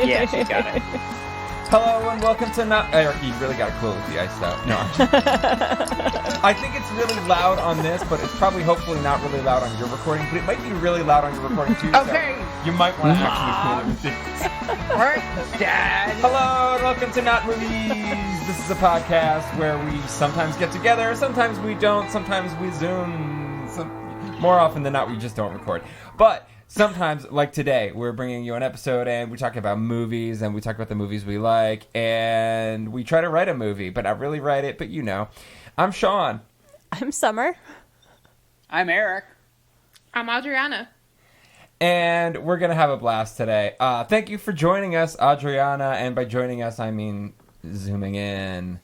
Yeah, she's got it. Hello and welcome to Not... you really got to cool with the ice out. No. I think it's really loud on this, but it's probably hopefully not really loud on your recording, but it might be really loud on your recording too. Okay. So you might want to actually cool it with this. Alright, Dad. Hello and welcome to Not Movies. This is a podcast where we sometimes get together, sometimes we don't, sometimes we Zoom. More often than not, we just don't record. But... sometimes, like today, we're bringing you an episode and we talk about movies and we talk about the movies we like and we try to write a movie, but not really write it, but you know. I'm Sean. I'm Summer. I'm Eric. I'm Adrianna. And we're going to have a blast today. Thank you for joining us, Adrianna, and by joining us, I mean zooming in.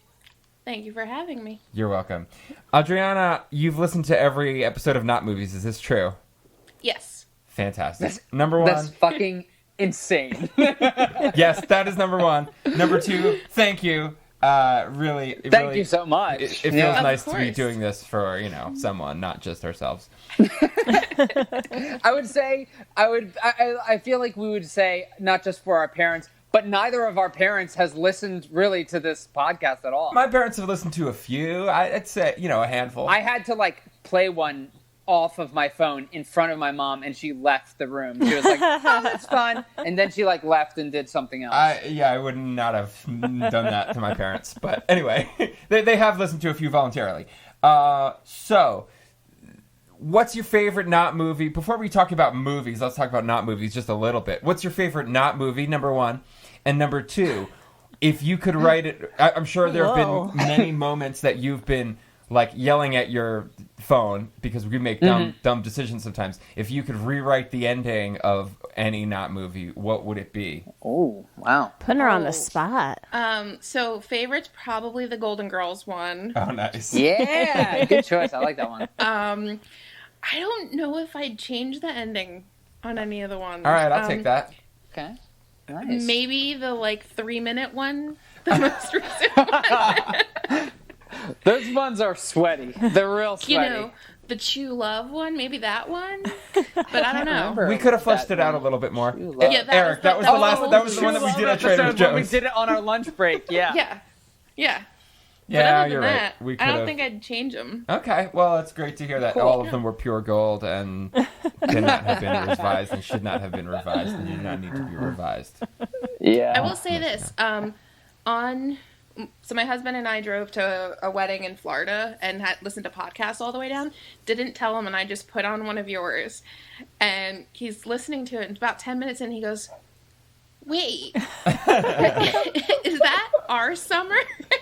Thank you for having me. You're welcome. Adrianna, you've listened to every episode of Not Movies, is this true? Yes. Fantastic. Number one. That's fucking insane. Yes, that is number one. Number two, thank you. Thank you so much. It feels nice to be course. doing this for, someone, not just ourselves. I would say, I feel like we would say not just for our parents, but neither of our parents has listened really to this podcast at all. My parents have listened to a few. I'd say, a handful. I had to play one off of my phone in front of my mom, and she left the room. She was like, "Oh, that's fun," and then she left and did something else. I would not have done that to my parents, but anyway, they have listened to a few voluntarily. So, what's your favorite not movie? Before we talk about movies, let's talk about not movies just a little bit. What's your favorite not movie? Number one, and number two, if you could write it, I'm sure there have been many moments that you've been yelling at your phone because we make dumb decisions sometimes. If you could rewrite the ending of any not movie, what would it be? Oh, wow. Putting her on the spot. So favorite's probably the Golden Girls one. Oh, nice. Yeah, good choice. I like that one. I don't know if I'd change the ending on any of the ones. All right, I'll take that. Okay, nice. Maybe the 3-minute one, the most recent one. Those ones are sweaty. They're real sweaty. The True Love one, maybe that one. But I don't know. We could have fleshed it out a little bit more. Yeah, Eric, that was the last. That was the one that we did at Trader Joe's. We did it on our lunch break. Yeah. Yeah. Yeah, but you're that, right. I don't think I'd change them. Okay, well, it's great to hear that all of them were pure gold and cannot have been revised and should not have been revised and do not need to be revised. Yeah. I will say this. So my husband and I drove to a wedding in Florida and had listened to podcasts all the way down. Didn't tell him, and I just put on one of yours. And he's listening to it, and about 10 minutes in, he goes, "Wait, is that our summer?"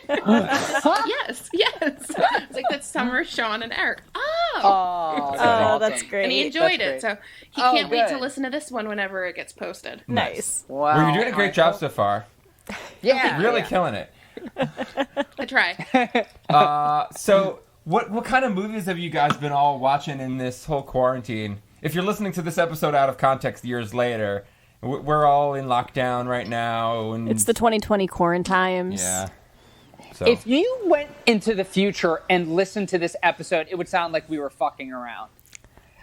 Yes. It's like that's Summer, Sean, and Eric. Oh, that's great. And he enjoyed it, so he can't wait to good. listen to this one whenever it gets posted. Nice. Wow. Well, you're doing a great job so far. Yeah. Really killing it. I try. So, what kind of movies have you guys been all watching in this whole quarantine? If you're listening to this episode out of context years later, we're all in lockdown right now. And It's the 2020 Quaranteenz. yeah. So. If you went into the future and listened to this episode, it would sound like we were fucking around.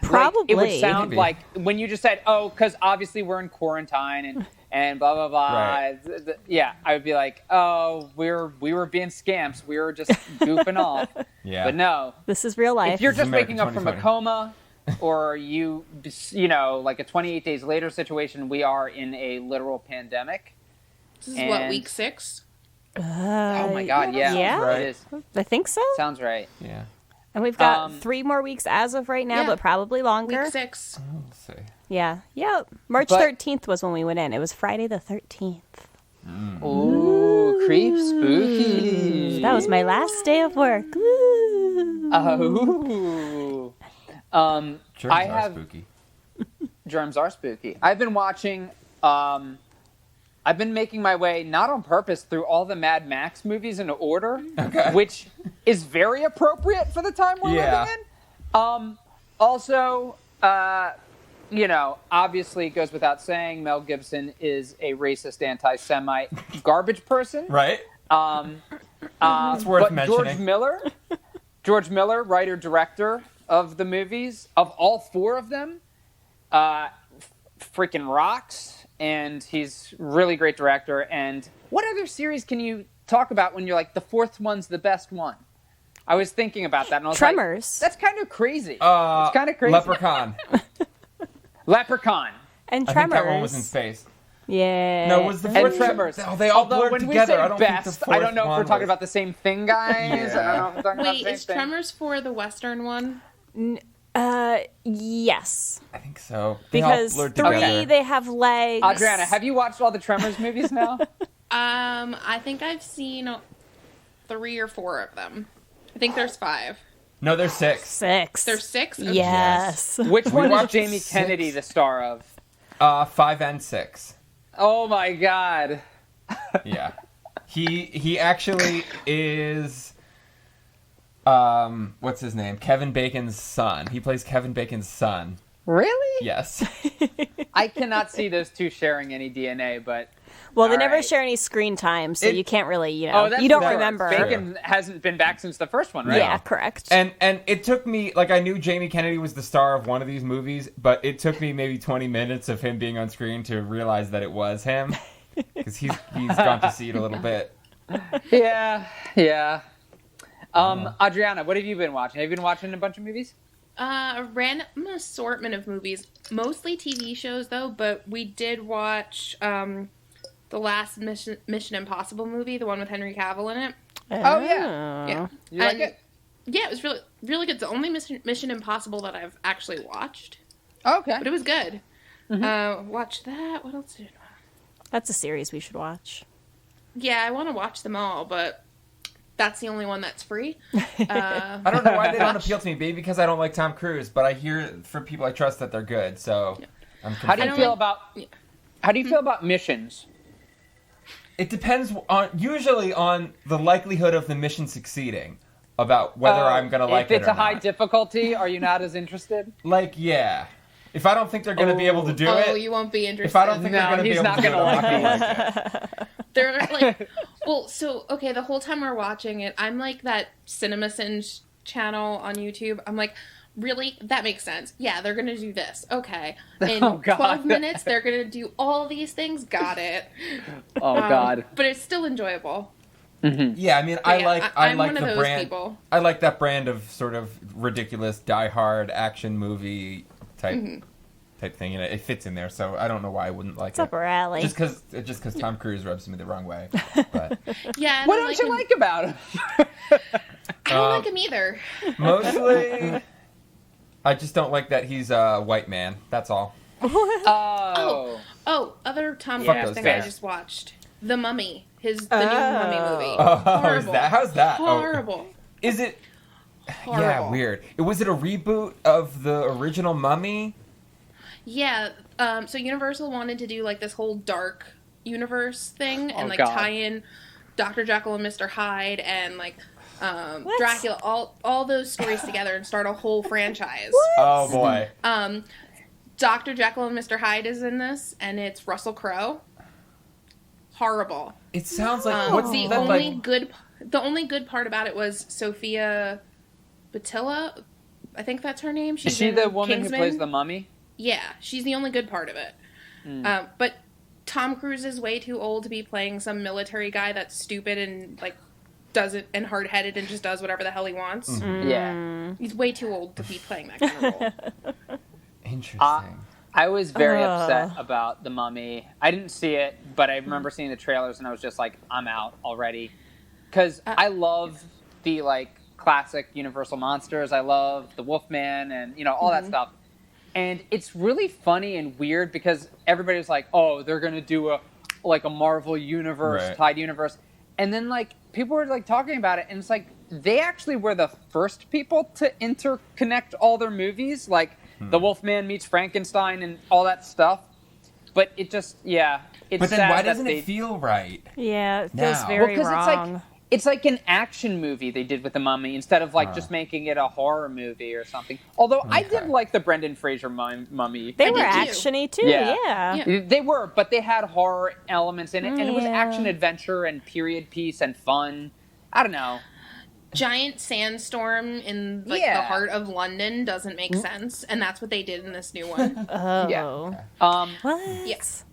Probably. It would sound Maybe. like when you just said, "Oh, because obviously we're in quarantine and blah blah blah." Right. Yeah, I would be like, "Oh, we were being scamps. We were just goofing off." Yeah. But no, This is real life. if you're This is just American waking up from a 2020. coma, or like a 28 days later situation, we are in a literal pandemic. This is And- week 6? Oh my god, yeah, Yeah? Right. it is. I think so. Sounds right. Yeah. And we've got 3 more weeks as of right now, Yeah. but probably longer. Week 6. Let's see. Yeah. Yep. March But- 13th was when we went in. It was Friday the 13th. Ooh, creep spooky. That was my last day of work. Woo. Oh. Germs I are have spooky. germs are spooky. I've been watching. I've been making my way, not on purpose, through all the Mad Max movies in order, which is very appropriate for the time we're living in. Also, obviously it goes without saying, Mel Gibson is a racist, anti-Semite garbage person. Right? It's worth But mentioning. George Miller, writer-director of the movies, of all 4 of them, freaking rocks. and he's really great director. And what other series can you talk about when you're like, the fourth one's the best one? I was thinking about that, and I was Tremors. like, that's kind of crazy. It's kind of crazy. Leprechaun. Leprechaun. And I Tremors. think that one was in space. Yeah. No, it was the And fourth Tremors. Oh, they all Although blurred when together. we say I don't think the best, fourth I don't know if one we're talking was- about the same thing, guys. Yeah. I don't know if we're talking Wait, about the is same thing. Tremors for the Western one? Yes. I think so. They all Because blurred 3, together. they have legs. Adrianna, have you watched all the Tremors movies now? I think I've seen 3 or 4 of them. I think there's 5. No, there's 6. 6. There's 6? Okay. Yes. Which one is watched Jamie 6. Kennedy the star of? 5 and 6. Oh my god. Yeah. He actually is what's his name? Kevin Bacon's son. He plays Kevin Bacon's son. Really? Yes. I cannot see those two sharing any DNA, but Well, they All never right. share any screen time, so It- you can't really, you know, that's you don't fair. remember. Bacon hasn't been back since the first one, right? Yeah, correct. And it took me, like, I knew Jamie Kennedy was the star of one of these movies, but it took me maybe 20 minutes of him being on screen to realize that it was him. Because he's gone to see it a little bit. Yeah. Adrianna, what have you been watching? Have you been watching a bunch of movies? A random assortment of movies, mostly TV shows though. But we did watch the last Mission Impossible movie, the one with Henry Cavill in it. Oh, yeah. Yeah, You like And- it? Yeah, it was really really good. It's the only Mission Impossible that I've actually watched, Oh, okay. but it was good. Watch that. What else did? That's a series we should watch. Yeah, I want to watch them all, but that's the only one that's free. I don't know why they don't appeal to me. Maybe because I don't like Tom Cruise, but I hear from people I trust that they're good, so I'm How do you conflicted. feel about How do you feel about missions? It depends usually on the likelihood of the mission succeeding, about whether I'm going to like it or If it's a high not. difficulty, are you not as interested? Like, yeah. If I don't think they're going to be able to do it, You won't be interested. if I don't think No, they're going to be he's able not to do it, gonna I'm not going like to like it. They're like, well, so okay. The whole time we're watching it, I'm like that CinemaSins channel on YouTube. I'm like, really? That makes sense. Yeah, they're gonna do this. Okay, in Oh, God. 12 minutes, they're gonna do all these things. Got it. Oh god. But it's still enjoyable. Yeah, I mean, But I yeah, like I'm like one of the those brand. people. I like that brand of sort of ridiculous, die-hard action movie type thing. You know, it fits in there, so I don't know why I wouldn't like It's it. up our alley. Just because Tom Cruise rubs me the wrong way. But Yeah. and What I don't you him- like about him? I don't like him either. mostly, I just don't like that he's a white man. That's all. Oh. Oh, other Tom Fuck Cruise those thing I guys. just watched. The Mummy. The new Mummy movie. Oh, Horrible. is that? How's that? Oh. Horrible. Is it? Horrible. Yeah, weird. Was it a reboot of the original Mummy? Yeah, so Universal wanted to do like this whole dark universe thing and Oh, like God. tie in Dr. Jekyll and Mr. Hyde and like What? Dracula, all those stories together and start a whole franchise. Oh boy. Dr. Jekyll and Mr. Hyde is in this, and it's Russell Crowe. Horrible. It sounds like what's The that only like? good part about it was Sophia Boutella. I think that's her name. She's Is she in the woman Kingsman. who plays the mummy? Yeah, she's the only good part of it. But Tom Cruise is way too old to be playing some military guy that's stupid and like doesn't and hard headed and just does whatever the hell he wants. Yeah. He's way too old to be playing that kind of role. Interesting. I was very upset about the mummy. I didn't see it, but I remember seeing the trailers and I was just like, I'm out already. Because I love the like classic Universal monsters. I love the Wolfman and all that stuff. And it's really funny and weird because everybody's like, oh, they're gonna do a Marvel universe, Right. tied universe. And then like people were like talking about it and it's like they actually were the first people to interconnect all their movies. Like the Wolfman meets Frankenstein and all that stuff. But it just, it's but then sad why that doesn't they, it feel right? Yeah, it feels Now. very because wrong. it's like an action movie they did with the Mummy instead of like just making it a horror movie or something. Although I Okay. did like the Brendan Fraser Mummy. They I were did too. actiony too. Yeah. Yeah. They were, but they had horror elements in it, and it was Yeah. action adventure and period piece and fun. I don't know. Giant sandstorm in like Yeah. the heart of London doesn't make sense, and that's what they did in this new one. Oh. Yeah. What? Yes.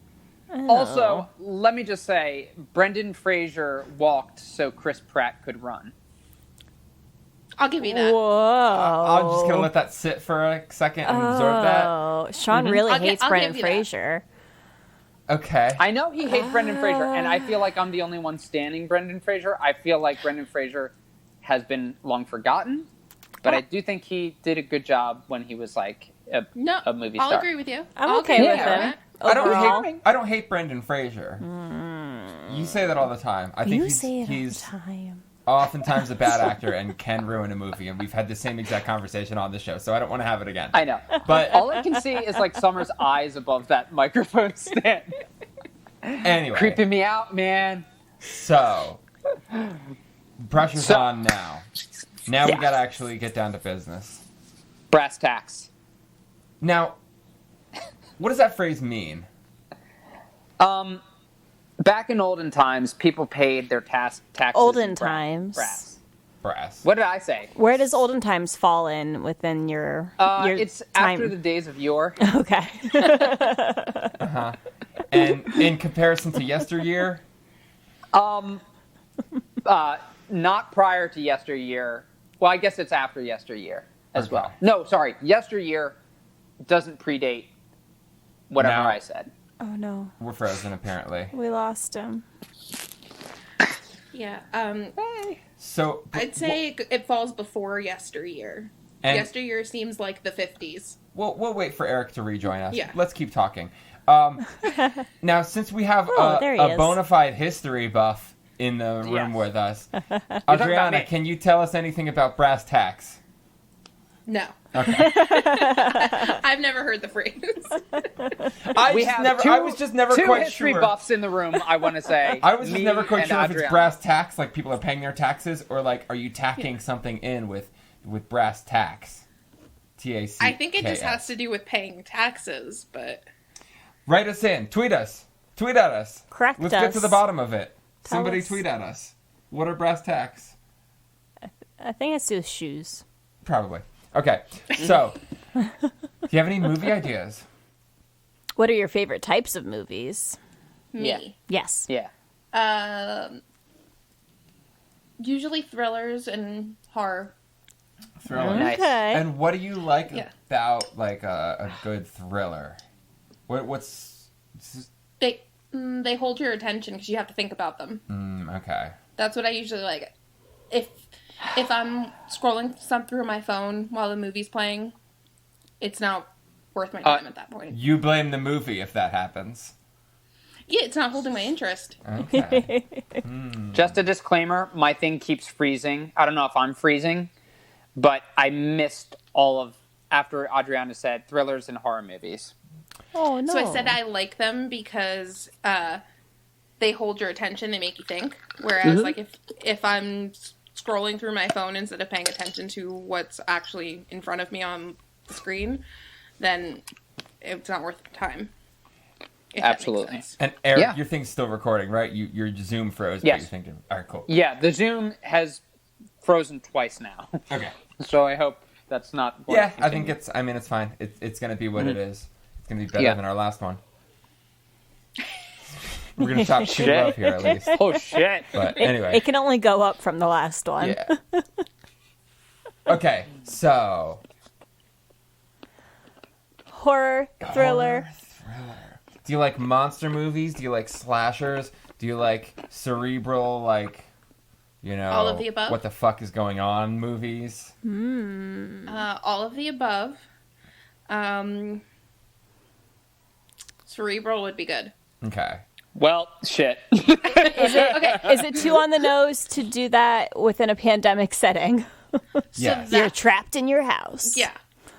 Also, let me just say, Brendan Fraser walked so Chris Pratt could run. I'll give you that. Whoa. I'm just going to let that sit for a second and absorb that. Oh, Sean really hates I'll Brendan give you that. Fraser. Okay. I know he hates Brendan Fraser, and I feel like I'm the only one standing Brendan Fraser. I feel like Brendan Fraser has been long forgotten, but I do think he did a good job when he was like a movie star. I'll agree with you. I'm I'll okay agree with you. him. I don't hate Brendan Fraser. You say that all the time. I think he's oftentimes a bad actor and can ruin a movie, and we've had the same exact conversation on the show, so I don't want to have it again. I know. But all I can see is like Summer's eyes above that microphone stand. Anyway. Creeping me out, man. So, pressure's on now. Now we gotta actually get down to business. Brass tacks. Now, what does that phrase mean? Back in olden times, people paid their taxes. Olden times. Brass. What did I say? Where does olden times fall in within your It's time? after the days of yore. Okay. And in comparison to yesteryear? Not prior to yesteryear. Well, I guess it's after yesteryear as Okay. well. No, sorry. Yesteryear doesn't predate whatever Now- I said. Oh no, We're frozen, apparently. we lost him. Yeah. So, I'd say it falls before yesteryear. And- Yesteryear seems like the 50s. we'll wait for Eric to rejoin us. Yeah. Let's keep talking. Now, since we have there he a is. bona fide history buff in the room Yes. with us, talking about Adrianna, me. can you tell us anything about brass tacks? No. Okay. I've never heard the phrase. I was just never two quite history sure. buffs in the room, I want to say. I was just Me never quite and sure if it's Adrianna. brass tacks, like people are paying their taxes, or like are you tacking something in with brass tacks? TAC. I think it just has to do with paying taxes, but... Write us in. Tweet us. Tweet at us. Correct Let's get to us. the bottom of it. Tell Somebody us. tweet at us. What are brass tacks? I think it's to do with shoes. Probably. Okay. So, do you have any movie ideas? What are your favorite types of movies? Me. Yes. Yeah. Usually thrillers and horror. Thriller. Nice. Okay. And what do you like Yeah. about like a good thriller? What's They hold your attention because you have to think about them. okay. That's what I usually like. If I'm scrolling through my phone while the movie's playing, it's not worth my time at that point. You blame the movie if that happens. Yeah, it's not holding my interest. Okay. Just a disclaimer, my thing keeps freezing. I don't know if I'm freezing, but I missed all of, after Adrianna said, thrillers and horror movies. Oh no. So I said I like them because they hold your attention, they make you think. Whereas, like, if I'm scrolling through my phone instead of paying attention to what's actually in front of me on the screen, then it's not worth the time. If that makes Absolutely. sense. And Eric, Yeah. your thing's still recording, right? Your Zoom froze. But Yes. you're thinking, all right, cool. Yeah, the Zoom has frozen twice now. Okay. So I hope that's not going Yeah, to I think continue. it's fine. It's going to be what it is. It's going to be better than our last one. We're going to talk shit Shit. love here at least. Oh, shit. But anyway. It can only go up from the last one. Yeah. Okay, so. Horror, thriller. Horror, thriller. Do you like monster movies? Do you like slashers? Do you like cerebral, like, you know, All of the above? what the fuck is going on movies? All of the above. Cerebral would be good. Okay. Well, shit. Is it too on the nose to do that within a pandemic setting? Yes. So You're trapped in your house. yeah.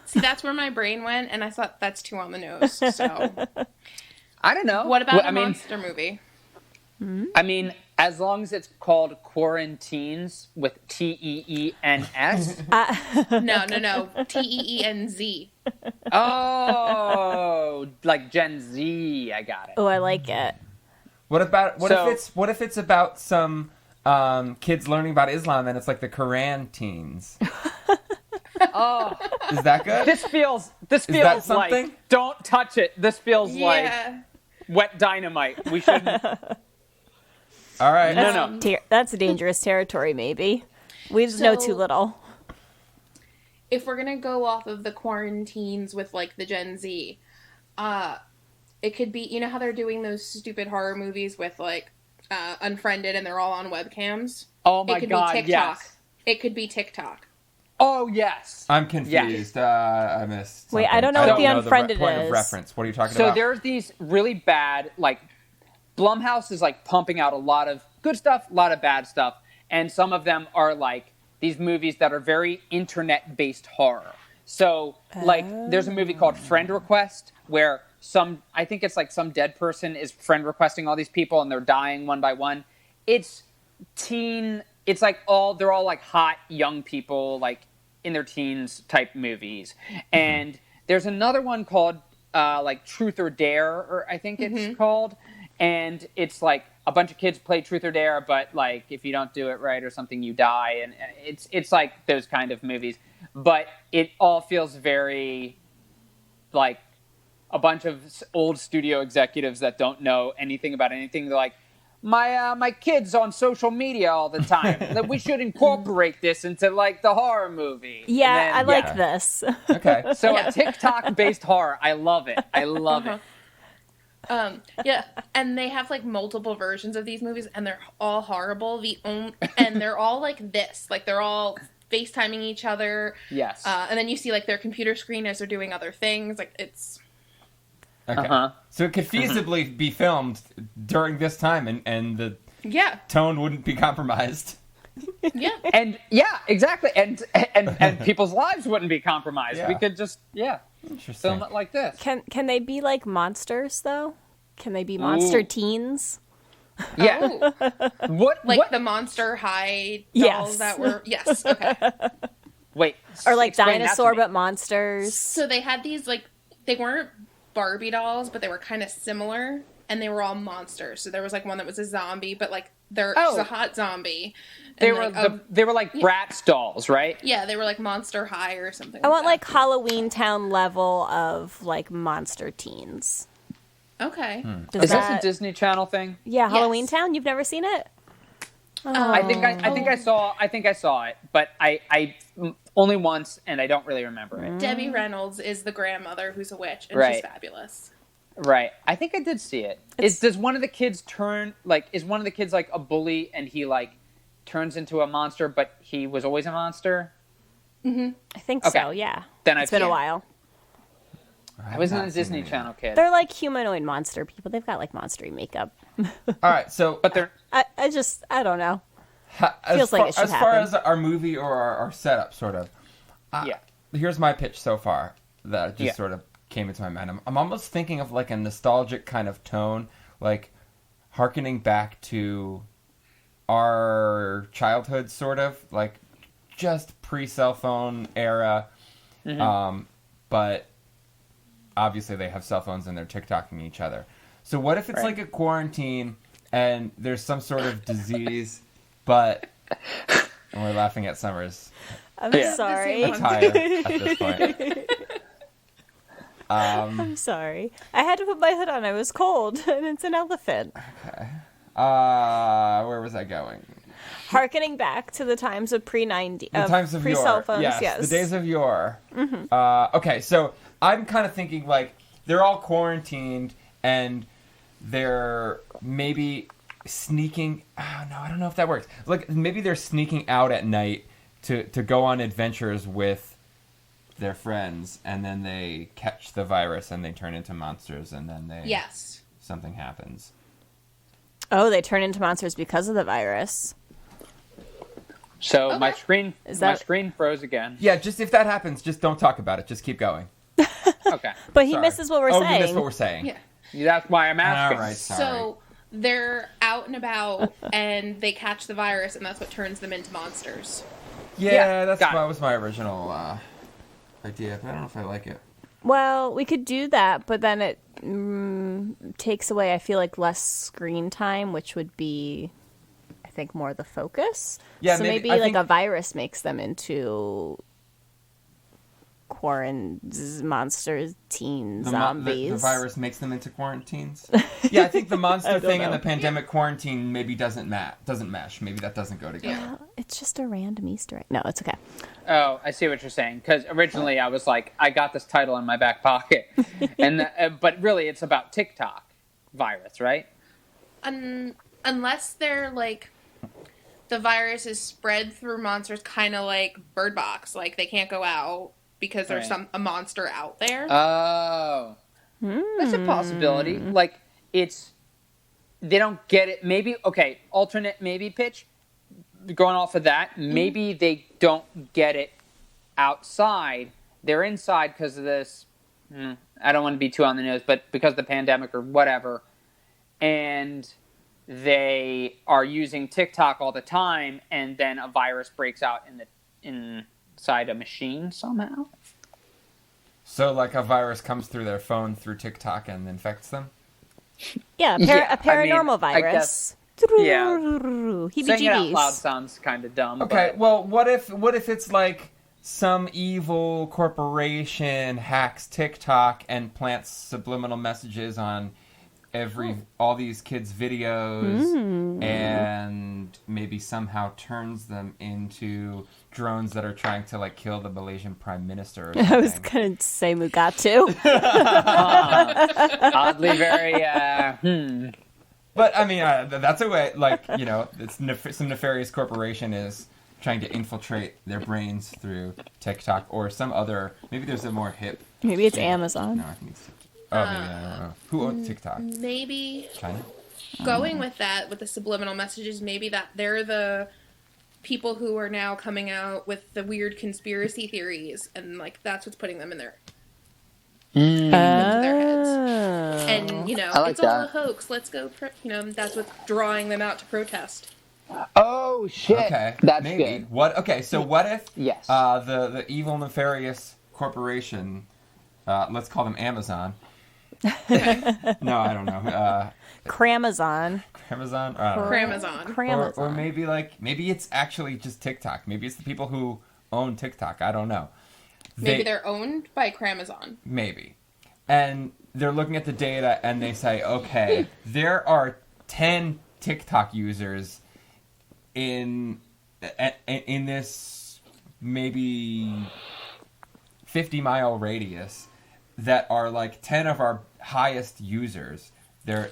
See, that's where my brain went, and I thought that's too on the nose. So, I don't know. what about Well, a monster movie? I mean, as long as it's called Quaranteenz with Teens. No. TEENZ. Oh, like Gen Z. I got it. Oh, I like it. What So- if it's about some kids learning about Islam and it's like the Quaranteenz? Oh, Is that good? this feels that something? like don't touch it. This feels like Yeah. wet dynamite. We shouldn't. All right. No. That's a dangerous territory, maybe. We just know too little. If we're gonna go off of the Quaranteenz with like the Gen Z, it could be, you know how they're doing those stupid horror movies with like Unfriended and they're all on webcams? Oh my it could God, be TikTok. yes. It could be TikTok. Oh, yes. I'm confused. I missed something. Wait, I don't know what the Unfriended point is. of reference. What are you talking So about? there's these really bad, like, Blumhouse is like pumping out a lot of good stuff, a lot of bad stuff, and some of them are like these movies that are very internet-based horror. So, like, there's a movie called Friend Request where I think it's like some dead person is friend requesting all these people and they're dying one by one. It's like they're all like hot young people, like in their teens type movies. And there's another one called like Truth or Dare, or I think it's called. And it's like a bunch of kids play Truth or Dare, but like if you don't do it right or something, you die. And it's like those kind of movies. But it all feels very like a bunch of old studio executives that don't know anything about anything. They're like, my kid's on social media all the time. That we should incorporate this into like the horror movie. Yeah, I like this. Okay. So a TikTok-based horror. I love it. I love it. Yeah, and they have like multiple versions of these movies, and they're all horrible. And they're all like this, like they're all FaceTiming each other. Yes. And then you see like their computer screen as they're doing other things. Like it's. Okay. So it could feasibly be filmed during this time, and the tone wouldn't be compromised. Yeah. And yeah, exactly. And people's lives wouldn't be compromised. Yeah. We could just Interesting. film it like this. Can they be like monsters though? Can they be monster teens? Yeah. What? The Monster High Yes. dolls that were okay. Wait. Or like explain that to dinosaur me. but monsters? So they had these like they weren't Barbie dolls, but they were kind of similar, and they were all monsters. So there was like one that was a zombie, but like she's a hot zombie. They And, were like Bratz dolls, right? Yeah, they were like Monster High or something. I want that. like Halloween Town level of like monster teens. Okay. Is this a Disney Channel thing? Yeah, Halloween Yes. Town. You've never seen it? I think I saw it, but I only once, and I don't really remember it. Debbie Reynolds is the grandmother who's a witch, and Right. she's fabulous. Right. I think I did see it. Does one of the kids is one of the kids like a bully and he like turns into a monster, but he was always a monster? I think Okay. so, yeah. Then It's been a while. I wasn't a Disney Channel kid. They're like humanoid monster people. They've got like monstery makeup. All right. So, But they're I don't know. as Feels far, like it should as far happen. as our movie or our setup, sort of. yeah. Here's my pitch so far that just Yeah. sort of came into my mind. I'm almost thinking of like a nostalgic kind of tone, like hearkening back to our childhood, sort of like just pre-cell phone era. But obviously they have cell phones and they're TikToking each other. So what if it's like a quarantine and there's some sort of disease, but and we're laughing at Summers' I'm Yeah. sorry. attire at this point. I'm sorry. I had to put my hood on. I was cold, and it's an elephant. Where was I going? Harkening back to the times of pre-90, The times of pre-cell yore. phones. Yes, The days of yore. Okay, so I'm kind of thinking like they're all quarantined and they're maybe sneaking. Oh, no, I don't know if that works. Like maybe they're sneaking out at night to go on adventures with their friends, and then they catch the virus and they turn into monsters, and then something happens. Oh, they turn into monsters because of the virus. So my screen froze again. Yeah, just if that happens, just don't talk about it. Just keep going. Okay. But he Sorry. misses what we're You saying. missed what we're saying. Yeah. That's why I'm asking. All right, sorry. So they're out and about, and they catch the virus, and that's what turns them into monsters. Yeah, that got it. was my original idea, but I don't know if I like it. Well, we could do that, but then it takes away, I feel like, less screen time, which would be, I think, more the focus. Yeah, so maybe- maybe I like think- a virus makes them into monsters, teen zombies. The virus makes them into quarantines. Yeah, I think the monster thing and the pandemic quarantine maybe doesn't mesh. Maybe that doesn't go together. Yeah, it's just a random Easter egg. No, it's okay. Oh, I see what you're saying. Because originally I was like, I got this title in my back pocket, but really it's about TikTok virus, right? Unless they're like, the virus is spread through monsters, kind of like Bird Box, like they can't go out because there's a monster out there. Oh, that's a possibility. Like they don't get it. Maybe alternate maybe pitch. Going off of that, maybe they don't get it outside. They're inside because of this. I don't want to be too on the nose, but because of the pandemic or whatever, and they are using TikTok all the time, and then a virus breaks out inside a machine somehow. So, like, a virus comes through their phone through TikTok and infects them? Yeah, a paranormal virus. Yeah. Heebie-jeebies. Saying it out loud sounds kind of dumb. Okay, but... well, what if it's like some evil corporation hacks TikTok and plants subliminal messages on all these kids' videos and maybe somehow turns them into drones that are trying to like kill the Malaysian prime minister or something. I was going to say Mugatu. Oddly very, But, I mean, that's a way, like, you know, some nefarious corporation is trying to infiltrate their brains through TikTok or some other, maybe there's a more hip. Maybe it's Amazon. No, I think it's maybe, I don't know. Who owns TikTok? Maybe China? Going with that, with the subliminal messages, maybe that they're the people who are now coming out with the weird conspiracy theories, and like that's what's putting them in their into their heads. And you know, it's all a hoax. Let's go. That's what's drawing them out to protest. Oh shit! Okay, that's maybe. good. What? Okay, so what if yes, the evil nefarious corporation, let's call them Amazon. No, I don't know. Cramazon. Cramazon? Cramazon. Or maybe it's actually just TikTok. Maybe it's the people who own TikTok. I don't know. Maybe they're owned by Cramazon. Maybe. And they're looking at the data and they say, okay, there are 10 TikTok users in this maybe 50-mile radius that are like 10 of our highest users. They're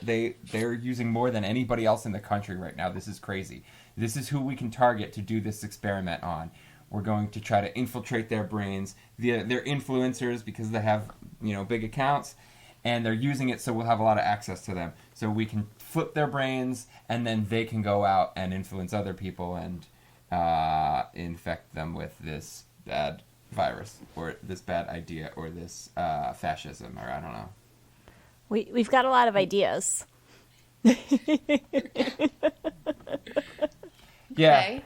using more than anybody else in the country right now. This is crazy. This is who we can target to do this experiment on. We're going to try to infiltrate their brains. They're influencers because they have, big accounts, and they're using it so we'll have a lot of access to them. So we can flip their brains, and then they can go out and influence other people and infect them with this bad virus or this bad idea or this fascism, or I don't know. We've got a lot of ideas. Yeah. Okay.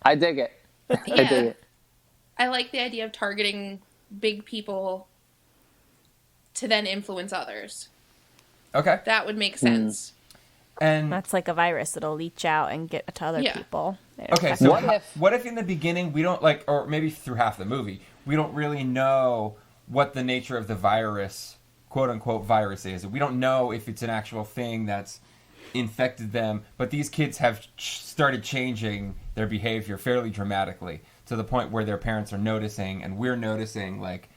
I dig it. Yeah. I dig it. I like the idea of targeting big people to then influence others. Okay. That would make sense. And that's like a virus. It'll leach out and get to other people. Okay, so what if in the beginning we don't or maybe through half the movie, we don't really know what the nature of the virus, quote unquote virus is. We don't know if it's an actual thing that's infected them, but these kids have started changing their behavior fairly dramatically to the point where their parents are noticing, and we're noticing like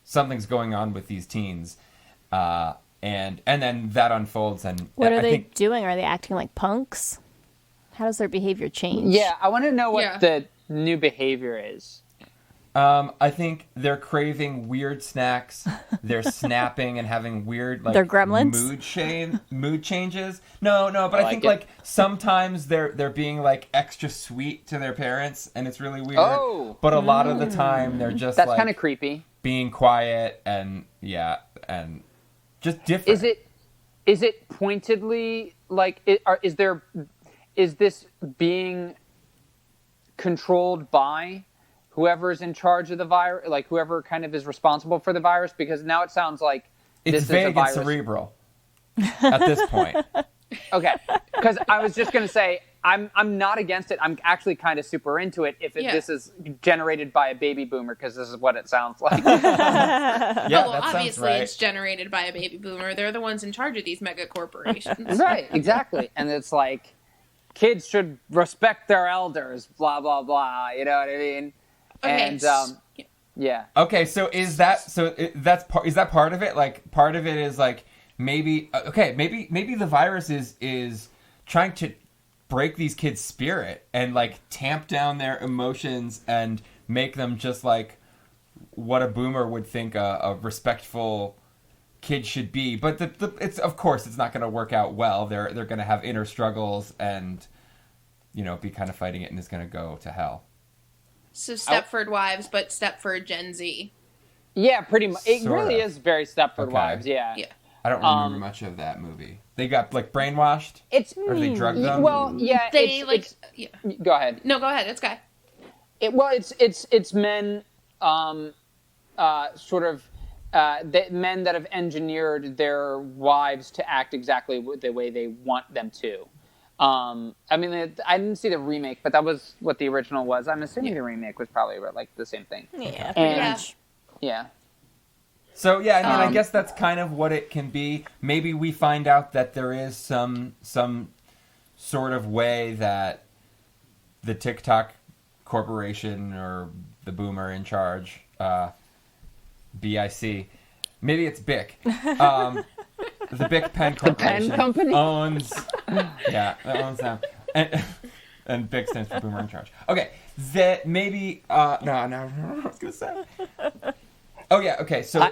something's going on with these teens, and then that unfolds. And what are they doing? Are they acting like punks? How does their behavior change? Yeah, I want to know what the new behavior is. I think they're craving weird snacks. They're snapping and having weird they're gremlins? mood changes. No, but I think like sometimes they're being like extra sweet to their parents, and it's really weird. Oh. But a lot of the time they're just that's kind of creepy. Being quiet and just different. Is it pointedly like is this being controlled by whoever's in charge of the virus, like whoever kind of is responsible for the virus? Because now it sounds like it's vague and cerebral at this point. Okay, because I was just going to say, I'm not against it. I'm actually kind of super into it if this is generated by a baby boomer, because this is what it sounds like. Yeah, well, that sounds obviously right. it's generated by a baby boomer. They're the ones in charge of these mega corporations. Right, exactly. And it's like, kids should respect their elders, blah, blah, blah. You know what I mean? Okay. And, yeah. Okay, so is that is that part of it? Like, part of it is like maybe the virus is trying to break these kids' spirit and like tamp down their emotions and make them just like what a boomer would think a respectful kid should be. But it's of course it's not going to work out well. They're going to have inner struggles and be kind of fighting it, and it's going to go to hell. So Stepford Wives, but Stepford Gen Z. Yeah, pretty much. It Sort really of. is very Stepford Okay. Wives, yeah. Yeah. I don't remember much of that movie. They got like brainwashed, It's, or they drugged them. well, yeah. They Go ahead. No, go ahead. It's Guy. It's men, men that have engineered their wives to act exactly the way they want them to. I mean, I didn't see the remake, but that was what the original was. I'm assuming the remake was probably like the same thing. Yeah. And, yeah. So yeah, I mean, I guess that's kind of what it can be. Maybe we find out that there is some sort of way that the TikTok corporation or the boomer in charge, BIC, maybe it's Bic, the Bic Pen Corporation company? owns them, and Bic stands for boomer in charge. Okay, that maybe no, I was gonna say. Oh yeah, okay, so.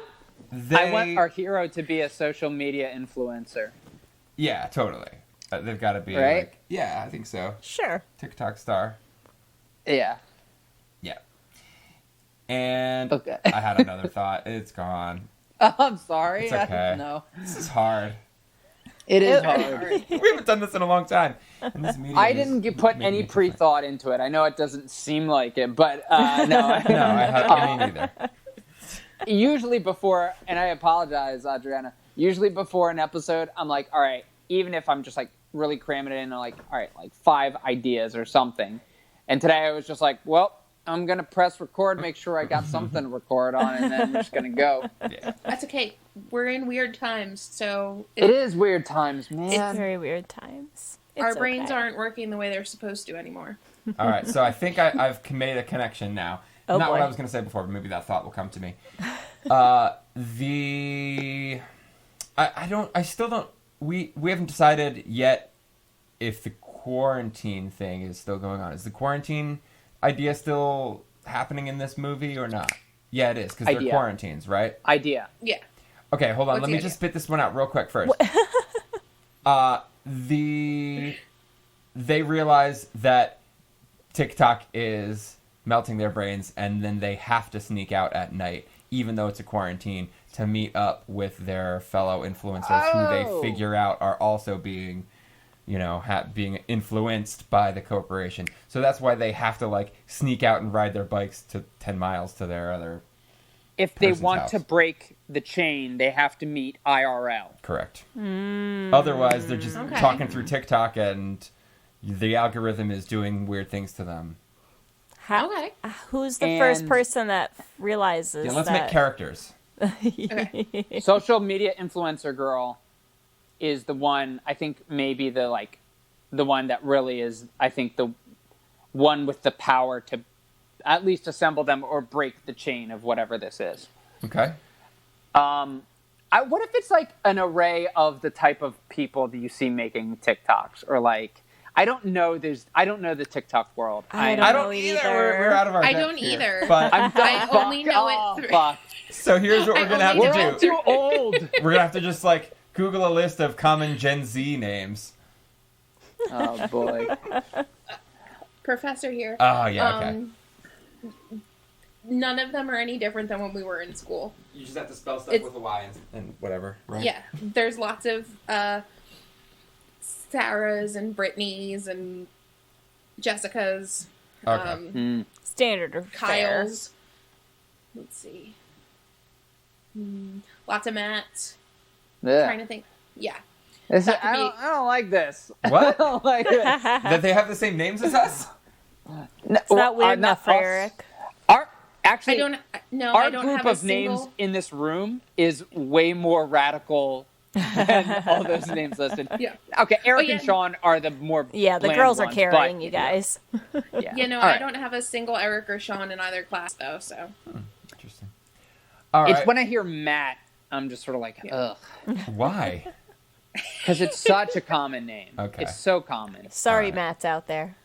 I want our hero to be a social media influencer. Yeah, totally. They've got to be Right? like, yeah, I think so. Sure. TikTok star. Yeah. Yeah. And Okay. I had another thought. It's gone. Oh, I'm sorry. It's okay. No. This is hard. It is hard. We haven't done this in a long time. And this medium I is didn't put making any me different. pre-thought into it. I know it doesn't seem like it, but no. No, I mean neither. Usually before, and I apologize, Adrianna, usually before an episode, I'm like, all right, even if I'm just like really cramming it in, I'm like, all right, like 5 ideas or something. And today I was just like, well, I'm going to press record, make sure I got something to record on, and then I'm just going to go. Yeah. That's okay. We're in weird times, so It is weird times, man. It's very weird times. our It's brains okay. aren't working the way they're supposed to anymore. All right, so I think I've made a connection now. Oh, Not boy. what I was going to say before, but maybe that thought will come to me. I still don't, we haven't decided yet if the quarantine thing is still going on. Is the quarantine idea still happening in this movie or not? Yeah, it is, because they're Idea. quarantines, right? Idea. Yeah. Okay, hold on. What's Let the me idea? just spit this one out real quick first. They realize that TikTok is melting their brains, and then they have to sneak out at night, even though it's a quarantine, to meet up with their fellow influencers who Oh. they figure out are also being, being influenced by the corporation. So that's why they have to like sneak out and ride their bikes to 10 miles to their other. If they Person's want house. to break the chain, they have to meet IRL. Correct. Otherwise, they're just Okay. talking through TikTok, and the algorithm is doing weird things to them. Okay. Who's the first And- person that realizes Yeah, let's that? make characters. Okay. Social media influencer girl is the one, I think maybe the one that really is, I think, the one with the power to at least assemble them or break the chain of whatever this is. Okay. What if it's like an array of the type of people that you see making TikToks, or like, I don't know the TikTok world. I I don't don't know either. either. We're out of our I depth don't here. either. But I only know Oh, it through. fuck. so here's what we're gonna have only We're to all do. too old. We're gonna have to just like Google a list of common Gen Z names. Oh boy. Professor here. Oh yeah. Okay. None of them are any different than when we were in school. You just have to spell stuff It's- with a Y and whatever. Right. Yeah, there's lots of Sarahs and Brittany's and Jessicas, Okay. Standard or fair. Kyle's. Let's see. Lots of Matts. Trying Yeah. to think. Yeah. That could I don't like this. What? I don't like this. That they have the same names as us? It's not weird enough for us. Eric. Our I actually, don't. No, our I don't group have a of names single. in this room is way more radical than all those names listed. Yeah. Okay, Eric Oh, yeah. and Sean are the more Yeah, the bland girls are ones, carrying but- you guys. Yeah. You know, All I right. don't have a single Eric or Sean in either class though. So Interesting. All right. It's when I hear Matt, I'm just sort of like, ugh, Why? because it's such a common name. Okay. It's so common. Sorry, Alright. Matt's out there.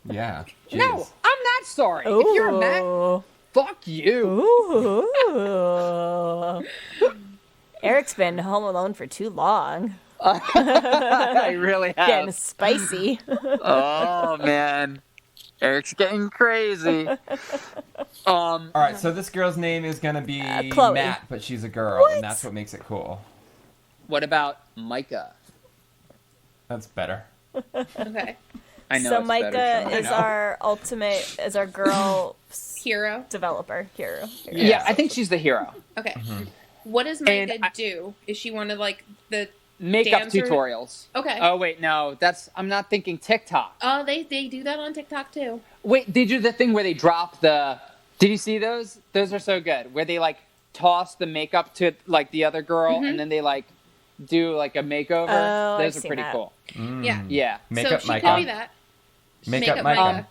Yeah. Jeez. No, I'm not sorry. If you're a Matt, fuck you. Ooh. Eric's been home alone for too long. I really Getting have. spicy. Oh man, Eric's getting crazy. All right, so this girl's name is going to be Chloe. Matt, but she's a girl, and that's what makes it cool. What about Micah? That's better. okay, I know. So it's Micah better, Sean. is our girl hero. developer hero. Yeah, I think she's the hero. Okay, Mm-hmm. what does And Micah I- do? Is she one of like the? Makeup Dancer? tutorials. Okay. Oh wait, no, I'm not thinking TikTok. Oh, they do that on TikTok too. Wait, they do the thing where they drop the. Did you see those? Those are so good. Where they like toss the makeup to like the other girl, and then they like do like a makeover. Oh, Those I've are seen pretty that. cool. Yeah. Yeah. Makeup so she Micah. could be that. Makeup Micah.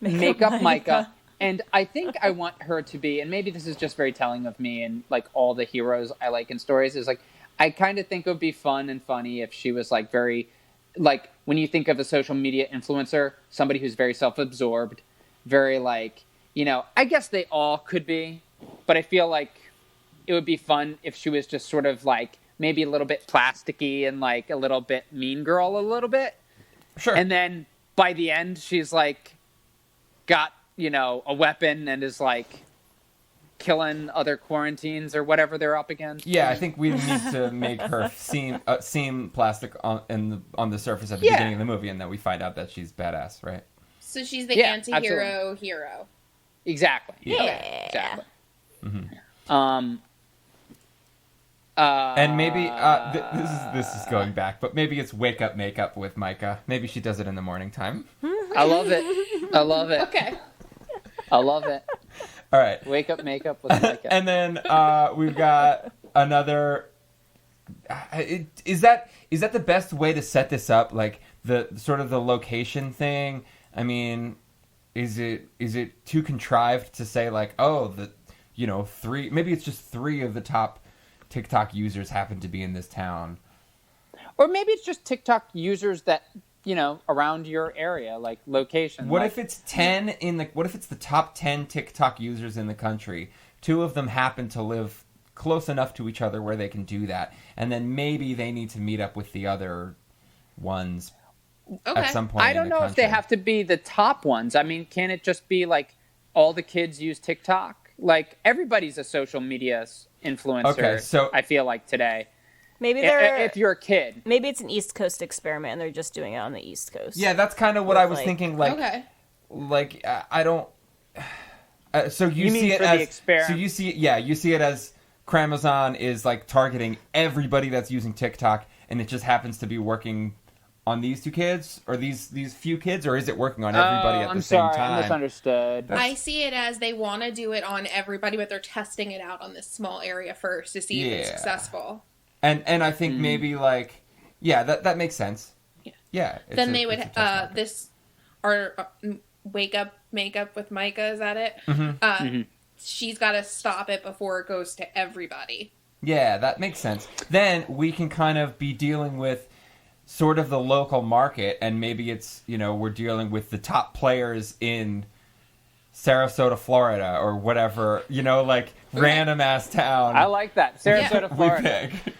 Makeup Micah. And I think I want her to be, and maybe this is just very telling of me and like all the heroes I like in stories, is like I kind of think it would be fun and funny if she was like very, like when you think of a social media influencer, somebody who's very self-absorbed, very like, you know, I guess they all could be, but I feel like it would be fun if she was just sort of like maybe a little bit plasticky and like a little bit mean girl a little bit. Sure. And then by the end, she's like got, you know, a weapon and is like killing other Quaranteenz or whatever they're up against. Yeah, I think we need to make her seem plastic on the surface at the Yeah. beginning of the movie, and then we find out that she's badass, right? So she's the Yeah, anti-hero hero. Exactly. Yeah. Okay, exactly. And maybe this is going back, but maybe it's wake up makeup with Micah. Maybe she does it in the morning time. I love it. I love it. Okay. I love it. All right. Wake up makeup with Micah. And then we've got another. Is that the best way to set this up? Like the sort of the location thing. I mean, is it too contrived to say like, oh, three? Maybe it's just 3 of the top TikTok users happen to be in this town. Or maybe it's just TikTok users that, you know, around your area, like location. What like, if it's 10 what if it's the top 10 TikTok users in the country? 2 of them happen to live close enough to each other where they can do that, and then maybe they need to meet up with the other ones Okay. at some point. I don't know if they have to be the top ones. I mean, can it just be like all the kids use TikTok? Like everybody's a social media influencer. Okay, so- I feel like today, Maybe they're if you're a kid, maybe it's an East Coast experiment and they're just doing it on the East Coast. Yeah, that's kind of what I was thinking. Like, Okay. I don't. So you mean see it for the as experiment? so you see it. Yeah, you see it as Cramazon is like targeting everybody that's using TikTok, and it just happens to be working on these 2 kids or these few kids, or is it working on everybody at I'm the same sorry, time? I misunderstood. I see it as they want to do it on everybody, but they're testing it out on this small area first to see if it's Yeah. successful. And I think maybe like that makes sense. Yeah. Yeah. Then they would it's a test market. wake up makeup with Micah. Is that it? She's got to stop it before it goes to everybody. Yeah, that makes sense. Then we can kind of be dealing with sort of the local market, and maybe it's, we're dealing with the top players in Sarasota, Florida, or whatever, like random ass town. I like that. Sarasota, we Florida. pick.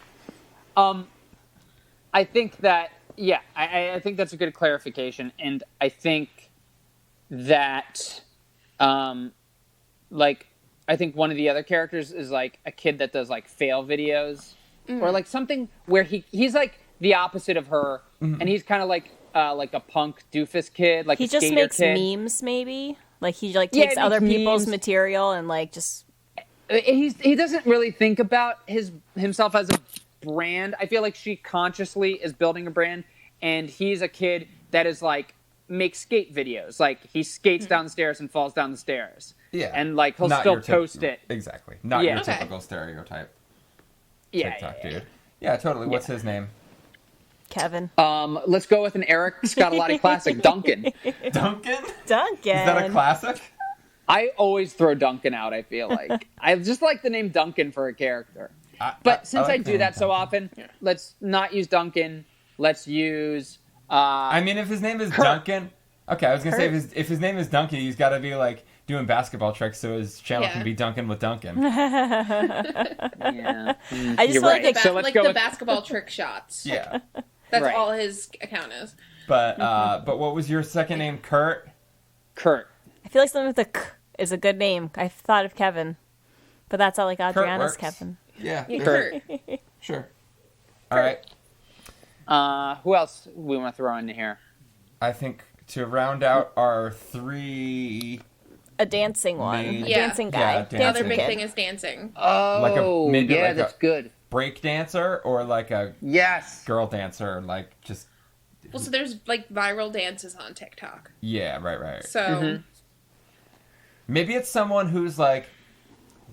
I think that, yeah, I think that's a good clarification. And I think that, I think one of the other characters is like a kid that does like fail videos or like something where he's like the opposite of her. And he's kind of like a punk doofus kid, like He a just skater makes kid. memes, maybe. Like he like Yeah, takes he other makes people's memes. material and like just He doesn't really think about himself as a brand. I feel like she consciously is building a brand, and he's a kid that is like makes skate videos. Like he skates down the stairs and falls down the stairs. Yeah. And like he'll Not still your post it. Exactly. Not Yeah. your Okay. typical stereotype Yeah. TikTok dude. Yeah, totally. What's his name? Kevin. Let's go with an Eric Scottalotti classic, Duncan. Duncan? Duncan. Is that a classic? I always throw Duncan out, I feel like. I just like the name Duncan for a character. But since I like the do name that so Duncan. often, let's not use Duncan. Let's use... I mean, if his name is Curt. Duncan... Okay, I was going to say, Curt. if his name is Duncan, he's got to be, like, doing basketball tricks so his channel Yeah. can be Duncan with Duncan. Yeah. I just You're feel like right. the So let's like go the with... basketball trick shots. Yeah. That's Right. all his account is. But what was your second name? Curt? Kurt. I feel like something with a K is a good name. I thought of Kevin, but that's all like Adrianna's works. Kevin. Yeah. Yeah, Curt. Curt. Sure. All right. Who else we want to throw in here? I think to round out our three... A dancing one. Main- A Yeah. dancing guy. Yeah, Dancing Other big kid. thing is dancing. Oh, maybe yeah, like a- that's good. break dancer or like a Yes. girl dancer, like just... Well, so there's like viral dances on TikTok. Yeah, right. So Maybe it's someone who's like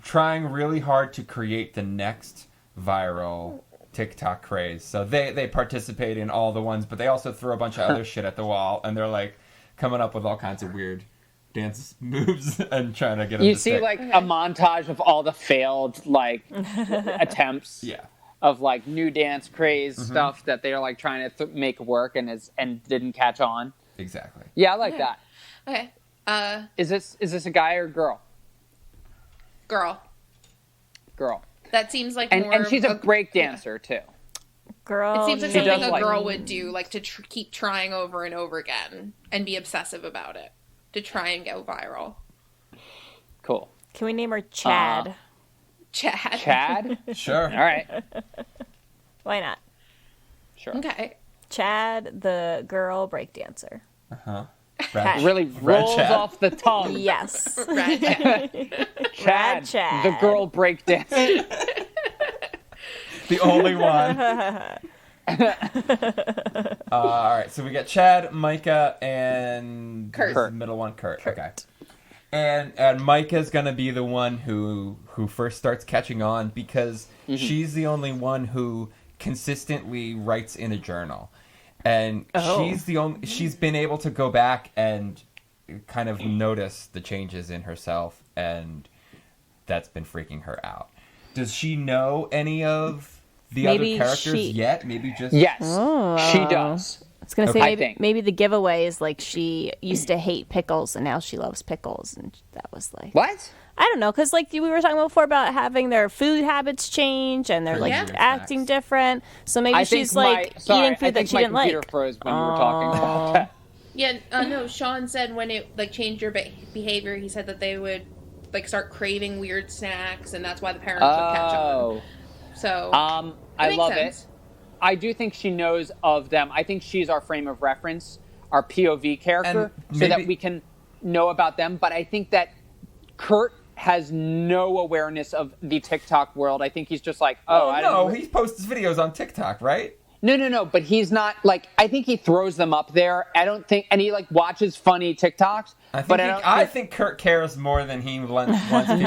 trying really hard to create the next viral TikTok craze. So they participate in all the ones, but they also throw a bunch of other shit at the wall, and they're like coming up with all kinds of weird dance moves and trying to get them You to see, stick. like, a montage of all the failed, like, attempts Yeah. of, like, new dance craze stuff that they're, like, trying to make work and didn't catch on. Exactly. Yeah, I like that. okay, Is this a guy or girl? girl. Girl. That seems like And more. and she's of a break dancer, too. Girl. It seems like She something does a like- girl would do, like to keep trying over and over again and be obsessive about it to try and go viral. Cool. Can we name her Chad? Chad. Chad? Sure. All right. Why not? Sure. Okay. Chad, the girl breakdancer. Uh-huh. Cat. Really rolls Chad. off the tongue. Yes. Rad Chad. Chad, Chad. the girl break dancer. The only one. All right, so we got Chad, Micah, and Curt. who's the middle one, Curt. Okay. And Micah's gonna be the one who first starts catching on because she's the only one who consistently writes in a journal, and she's been able to go back and kind of notice the changes in herself, and that's been freaking her out. Does she know any of the Maybe other characters she- yet? Maybe just Yes, Oh. she does. I was gonna say I think. maybe the giveaway is like she used to hate pickles and now she loves pickles, and that was like What? I don't know, because like we were talking about before about having their food habits change and they're like Yeah. acting different. So maybe I she's think like eating food that she didn't my computer like. froze when you were talking about that. Yeah, no, Sean said when it like changed your behavior, he said that they would like start craving weird snacks, and that's why the parents would catch on. Oh, So I makes love sense. it. I do think she knows of them. I think she's our frame of reference, our POV character, And so that maybe- we can know about them. But I think that Curt has no awareness of the TikTok world. I think he's just like, I no, didn't. he posts videos on TikTok, right? No. But he's not like. I think he throws them up there. I don't think, and he like watches funny TikToks. I think Curt cares more than he wants people to think he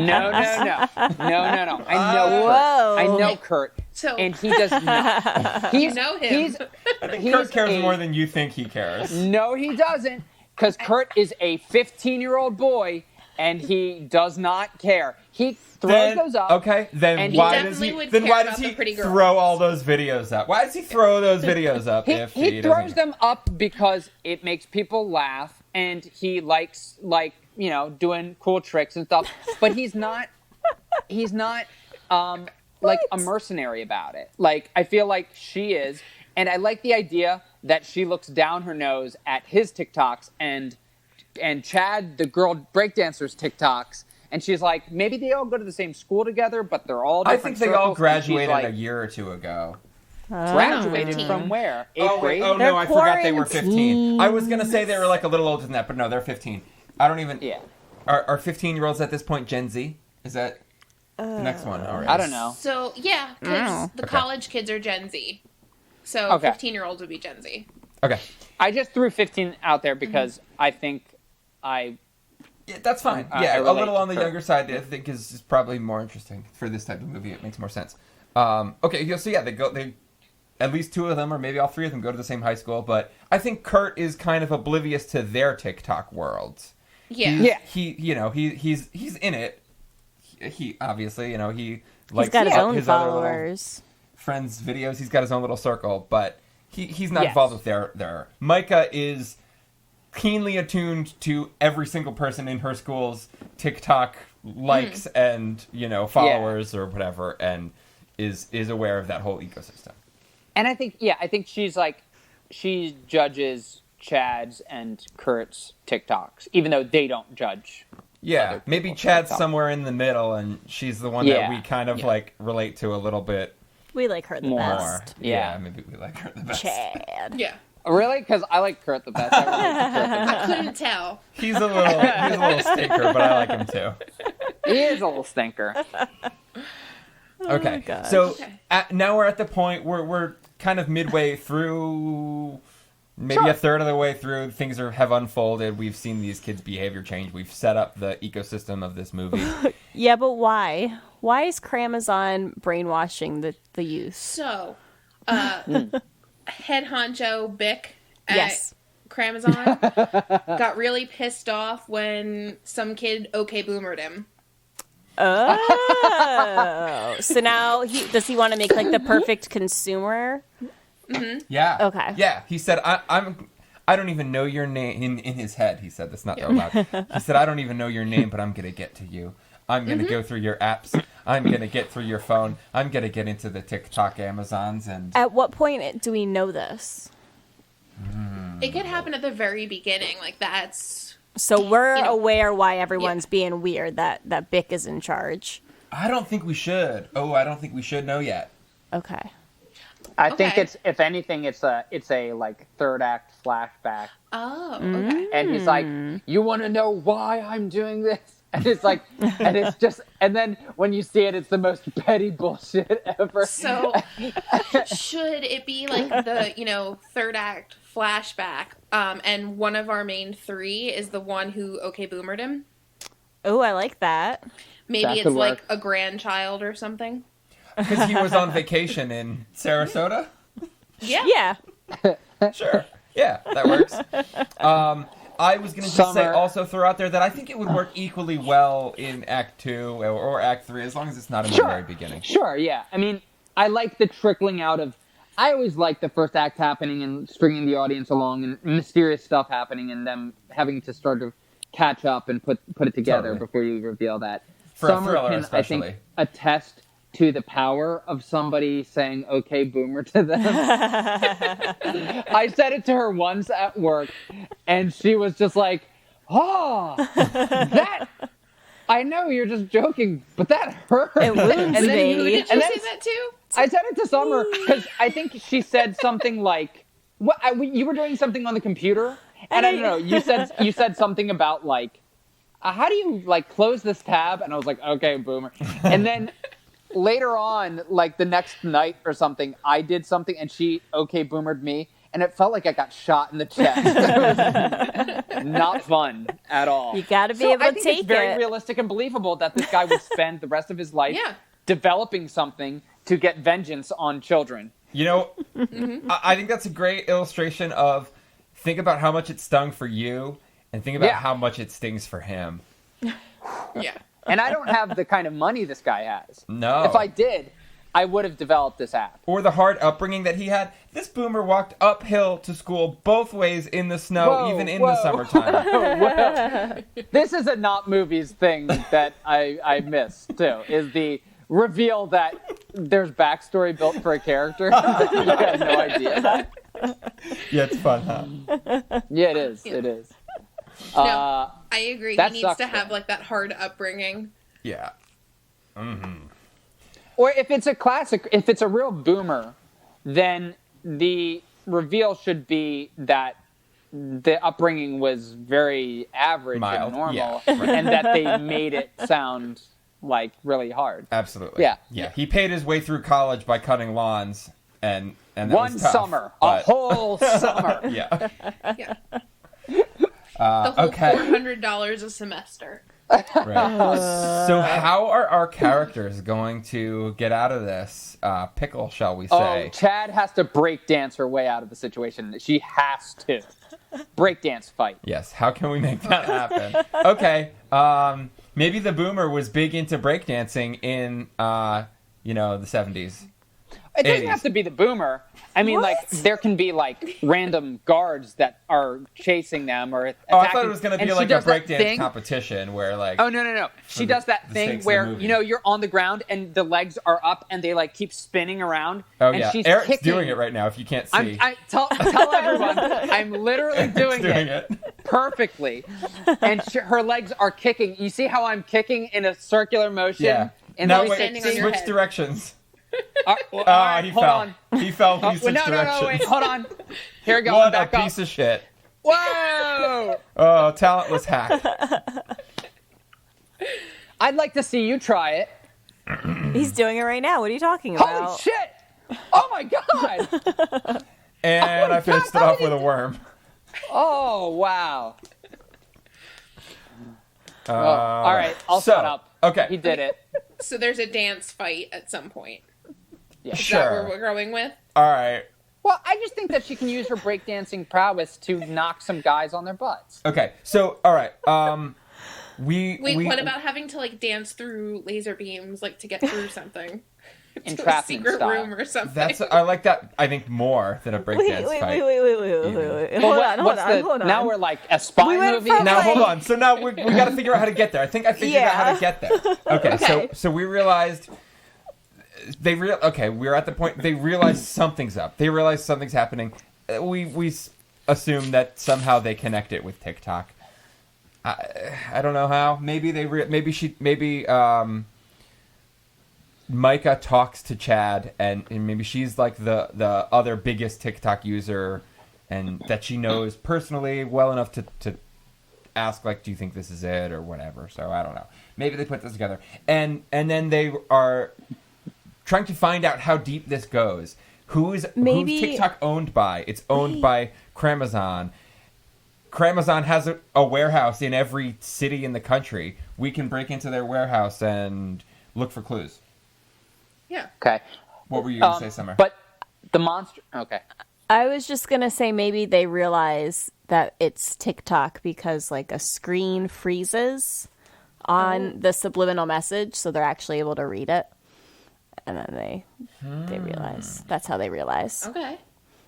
No. cares. No. I know Whoa. Curt. I know Curt. So- And he does not. You know him. I think He's Curt cares a- more than you think he cares. No, he doesn't. Because Curt is a 15-year-old boy, and he does not care. He throws those up. Okay, then and he why does definitely he? would Then care why about does the he pretty girls. throw all those videos up? Why does he throw those videos up if He doesn't throws them up because it makes people laugh, and he likes, like, doing cool tricks and stuff. But he's not like a mercenary about it. Like, I feel like she is, and I like the idea that she looks down her nose at his TikToks and Chad, the girl breakdancer's TikToks, and she's like, maybe they all go to the same school together, but they're all I different think they all circles, and she's graduated like, a year or two ago. graduated 15. from where? Eighth grade? Oh They're no, I forgot they were 15. quaranteens. I was gonna say they were like a little older than that, but no, they're 15. I don't even. Yeah. Are 15-year-olds at this point Gen Z? Is that? The next one. All right. I don't know. So, yeah, because the Okay. college kids are Gen Z. So, Okay. 15-year-olds would be Gen Z. Okay. I just threw 15 out there because I think I Yeah, that's fine. I Yeah, a relate little to on the Curt. younger side, I think, is probably more interesting for this type of movie. It makes more sense. Okay, yeah, so yeah, they at least two of them, or maybe all three of them, go to the same high school. But I think Curt is kind of oblivious to their TikTok worlds. Yeah. Yeah. He's in it. He obviously, he likes He's got his other own little followers. friends' videos. He's got his own little circle, but he's not Yes. involved with their. Micah is keenly attuned to every single person in her school's TikTok likes and followers or whatever, and is aware of that whole ecosystem. And I think she judges Chad's and Kurt's TikToks, even though they don't judge. Yeah, other maybe people's Chad's TikToks. somewhere in the middle, and she's the one that Yeah. we kind of like relate to a little bit We like her the More. best. Yeah, maybe we like her the best. Chad. Yeah. Really? Because I like Curt the best. I relate to Curt the best. I couldn't tell. He's a little stinker, but I like him too. He is a little stinker. Okay, gosh. so Okay. now we're at the point where we're kind of midway through, maybe Sure. a third of the way through. Things have unfolded. We've seen these kids' behavior change. We've set up the ecosystem of this movie. Yeah, but why? Why is Cramazon brainwashing the youth? So, head honcho Bic at Yes. Cramazon got really pissed off when some kid boomered him. Oh, so now does he want to make like the perfect consumer? Yeah. Okay. Yeah, he said, I don't even know your name. In his head, he said, that's not out loud. He said, I don't even know your name, but I'm going to get to you. I'm going to go through your apps. I'm going to get through your phone. I'm going to get into the TikTok Amazons. And At what point do we know this? It could happen at the very beginning. Like, that's... So we're You know, aware why everyone's being weird, that Bic is in charge. I don't think we should. I don't think we should know yet. Okay. I think Okay. it's, if anything, it's a like third act flashback, Oh, okay. and he's like, "You want to know why I'm doing this?" And it's like, and it's just, and then when you see it, it's the most petty bullshit ever. So, should it be like the, third act flashback, and one of our main three is the one who boomered him? Oh, I like that. Maybe That it's could like work. a grandchild or something? Because he was on vacation in Sarasota? Yeah. Sure. Yeah, that works. I was going to just say, Summer. also throw out there that I think it would work equally well in Act 2 or Act 3, as long as it's not in the very beginning. Sure, yeah. I mean, I like the trickling out of. I always like the first act happening and stringing the audience along, and mysterious stuff happening, and them having to start to catch up and put it together Totally. before you reveal that. For a Summer thriller, can, I especially. think, attest to the power of somebody saying "Okay, boomer" to them. I said it to her once at work, and she was just like, "Oh, that." I know you're just joking, but that hurt. It wounds And then me. Who did you And say then- that to? I said it to Summer because I think she said something like, "What? You were doing something on the computer, and I don't know. You said something about like, how do you like close this tab?" And I was like, "Okay, boomer." And then later on, like the next night or something, I did something, and she boomered me, and it felt like I got shot in the chest. It was not fun at all. You gotta be So able I to think take it's very it. realistic and believable that this guy would spend the rest of his life Yeah. developing something to get vengeance on children. You know, I think that's a great illustration of think about how much it stung for you and think about Yeah. how much it stings for him. Yeah. And I don't have the kind of money this guy has. No. If I did, I would have developed this app. Or the hard upbringing that he had. This boomer walked uphill to school both ways in the snow, Whoa, even in whoa. the summertime. Well, this is a not movies thing that I miss, too, is the reveal that there's backstory built for a character. You had no idea. Yeah, it's fun, huh? Yeah, it is. It is. No, I agree. He that needs sucks, to have though. like that hard upbringing. Yeah. Or if it's a classic, if it's a real boomer, then the reveal should be that the upbringing was very average Mild, and normal, yeah, right. and that they made it sound like really hard. Absolutely. Yeah. He paid his way through college by cutting lawns, and that One was tough, summer, but- a whole summer. Yeah. Yeah. The whole Okay. $400 a semester. Right. So how are our characters going to get out of this pickle, shall we say? Oh, Chad has to breakdance her way out of the situation. She has to. Breakdance fight. Yes. How can we make that happen? Okay. Maybe the boomer was big into breakdancing in, the 70s. It doesn't 80s. have to be the boomer. I mean, like, there can be, like, random guards that are chasing them or attacking. Oh, I thought it was going to And be she like a does that breakdance thing- competition where, like... Oh, no. She does that the thing stakes of the where, movie. you're on the ground and the legs are up and they, like, keep spinning around. Oh, and yeah. she's Eric's kicking. doing it right now, if you can't see. Tell everyone, I'm literally doing it perfectly. And her legs are kicking. You see how I'm kicking in a circular motion? Yeah. In Now, the wait, standing on your switch head. directions. all right, He hold fell. on. He fell. He switched No, directions. wait, hold on. Here we go. What Back a up. piece of shit. Whoa! Oh, talentless hack. I'd like to see you try it. He's doing it right now. What are you talking about? Holy shit! Oh my god! And I finished it off with a worm. Oh wow! All right, I'll so, shut up. Okay. He did it. So there's a dance fight at some point. Yeah. Is that Sure. where we're going with? All right. Well, I just think that she can use her breakdancing prowess to knock some guys on their butts. Okay. So, all right. Wait, what about having to like dance through laser beams, like to get through something? To a Entrapment secret style. room or something. I like that. I think more than a breakdance fight. Wait. Hold on. Now we're like a spy We went movie. from, Now like- hold on. So now we got to figure out how to get there. I think I figured out how to get there. Okay. So we realized we're at the point they realize something's up. They realize something's happening. We assume that somehow they connect it with TikTok. I don't know how. Maybe Micah talks to Chad, and maybe she's like the other biggest TikTok user, and that she knows personally well enough to ask, like, do you think this is it or whatever. So I don't know. Maybe they put this together, and then they are trying to find out how deep this goes. Who's TikTok owned by? It's owned by Cramazon. Cramazon has a warehouse in every city in the country. We can break into their warehouse and look for clues. Yeah. Okay. What were you going to say, Summer? But the monster. Okay. I was just gonna say maybe they realize that it's TikTok because like a screen freezes on the subliminal message, so they're actually able to read it, and then they realize. That's how they realize. Okay.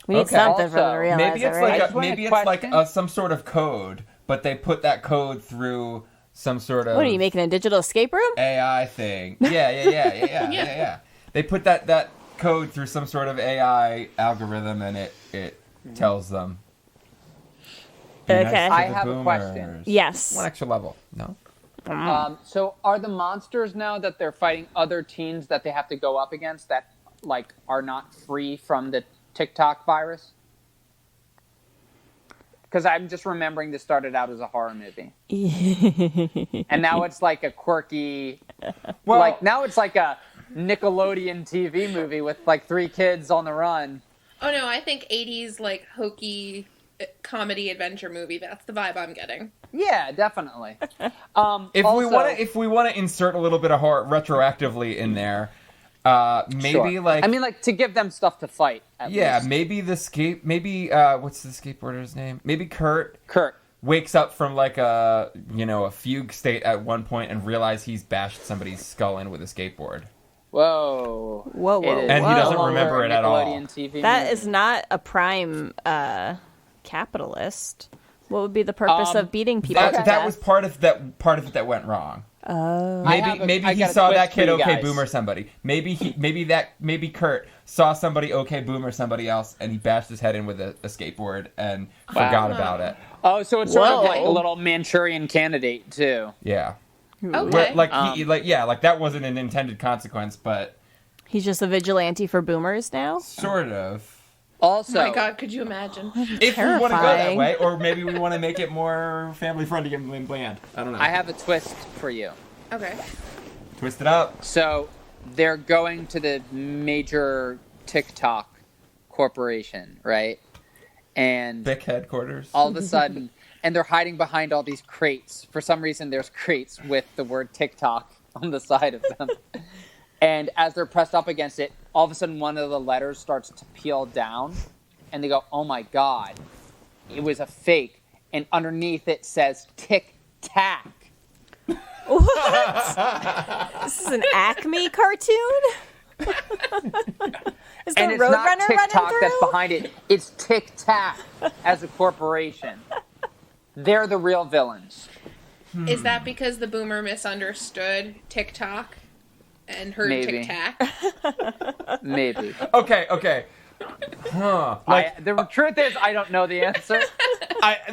We need Okay. something for them to Also, realize Maybe it's it, right? just want a maybe it's like question. some sort of code, but they put that code through some sort of What are you making, a digital escape room? AI thing. Yeah. They put that code through some sort of AI algorithm, and it tells them. Be nice Okay. to I the have a boomers. question. Yes. One extra level. No. So are the monsters now that they're fighting other teens that they have to go up against that like are not free from the TikTok virus? Because I'm just remembering this started out as a horror movie, and now it's like a quirky, now it's like a Nickelodeon TV movie with like 3 kids on the run. Oh no, I think 80s like hokey comedy adventure movie. That's the vibe I'm getting. Yeah, definitely. If we want to insert a little bit of horror retroactively in there, maybe Sure. like I mean, like to give them stuff to fight. At least. maybe what's the skateboarder's name? Maybe Curt wakes up from like a fugue state at one point and realizes he's bashed somebody's skull in with a skateboard. Whoa. Whoa. It is And he no doesn't longer remember a it at all. Nickelodeon TV That movie. is not a prime capitalist. What would be the purpose of beating people to That death? was part of it that went wrong. Oh. Maybe I he got a saw twist that for kid you okay guys. boomer somebody. Maybe Curt saw somebody okay boomer somebody else, and he bashed his head in with a skateboard and forgot about it. Oh, so it's sort of Whoa. like a little Manchurian Candidate too. Yeah. Okay. Like that wasn't an intended consequence, but He's just a vigilante for boomers now? sort of. Also, Oh my god, could you imagine? If we want to go that Terrifying. way, or maybe we want to make it more family friendly and bland. I don't know. I have a twist for you. Okay. Twist it up. So they're going to the major TikTok corporation, right? And Bic headquarters. all of a sudden, and they're hiding behind all these crates. For some reason, there's crates with the word TikTok on the side of them. And as they're pressed up against it, all of a sudden one of the letters starts to peel down. And they go, oh my God, it was a fake. And underneath it says tic-tac. What? This is an Acme cartoon? Is there And a it's not Roadrunner running TikTok through? that's behind it. It's tic-tac as a corporation. They're the real villains. Is that because the boomer misunderstood TikTok and heard Maybe. tic-tac? Maybe. Okay. Huh. The truth is, I don't know the answer.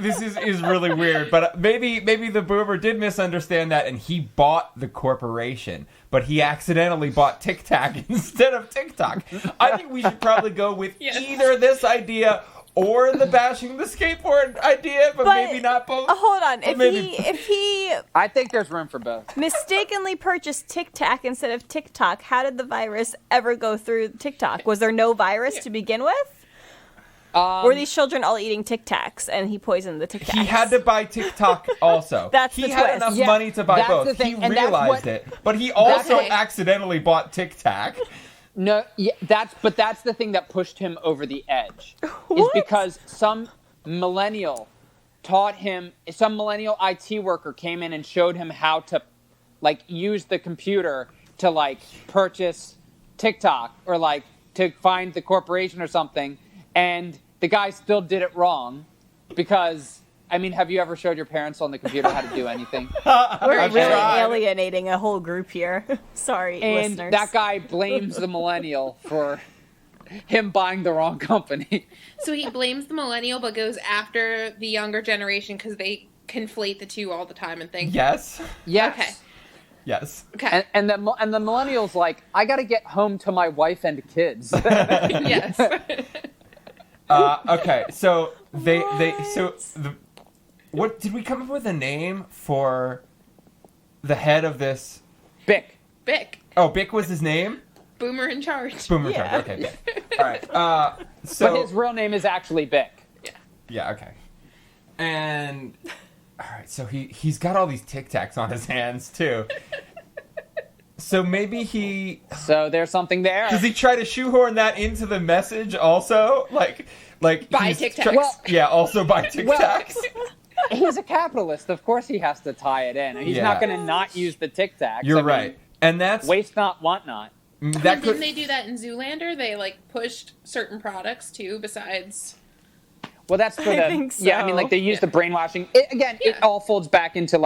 This is really weird, but maybe the boomer did misunderstand that, and he bought the corporation, but he accidentally bought Tic Tac instead of TikTok. I think we should probably go with Yes. either this idea or the bashing the skateboard idea, but maybe not both. Hold on. Or maybe- If he I think there's room for both. mistakenly purchased Tic Tac instead of TikTok, how did the virus ever go through TikTok? Was there no virus to begin with? Were these children all eating Tic Tacs and he poisoned the Tic Tacs? He had to buy TikTok also. That's he the had twist. enough Yeah, money to buy that's both. the thing, He and that's realized what- it, but he also Okay. accidentally bought Tic Tac. No, yeah, that's the thing that pushed him over the edge. Is What? because some millennial IT worker came in and showed him how to use the computer to purchase TikTok or to find the corporation or something, and the guy still did it wrong because have you ever showed your parents on the computer how to do anything? We're I've really tried. alienating a whole group here. Sorry, And listeners. that guy blames the millennial for him buying the wrong company. So he blames the millennial but goes after the younger generation because they conflate the two all the time and think, Yes. Yes. Okay. Yes. okay, And the millennial's like, I got to get home to my wife and kids. yes. Okay, so what did we come up with a name for the head of this? Bic. Bic, Oh, Bic was his name? boomer in charge. Boomer. Yeah. Okay, Bic. All right. But his real name is actually Bic. Yeah, okay. And all right, so he's got all these Tic Tacs on his hands too. So maybe So there's something there. does he try to shoehorn that into the message also? Like Buy he's Tic Tacs. try- Well- yeah, also buy Tic Well- Tacs. He's a capitalist. Of course he has to tie it in. He's Yeah. not going to not use the Tic Tacs. You're right, and that's Waste not, want not. that Didn't they do that in Zoolander? They pushed certain products too besides... Well, that's for I the... think so. Yeah, they use the brainwashing. It Yeah. all folds back into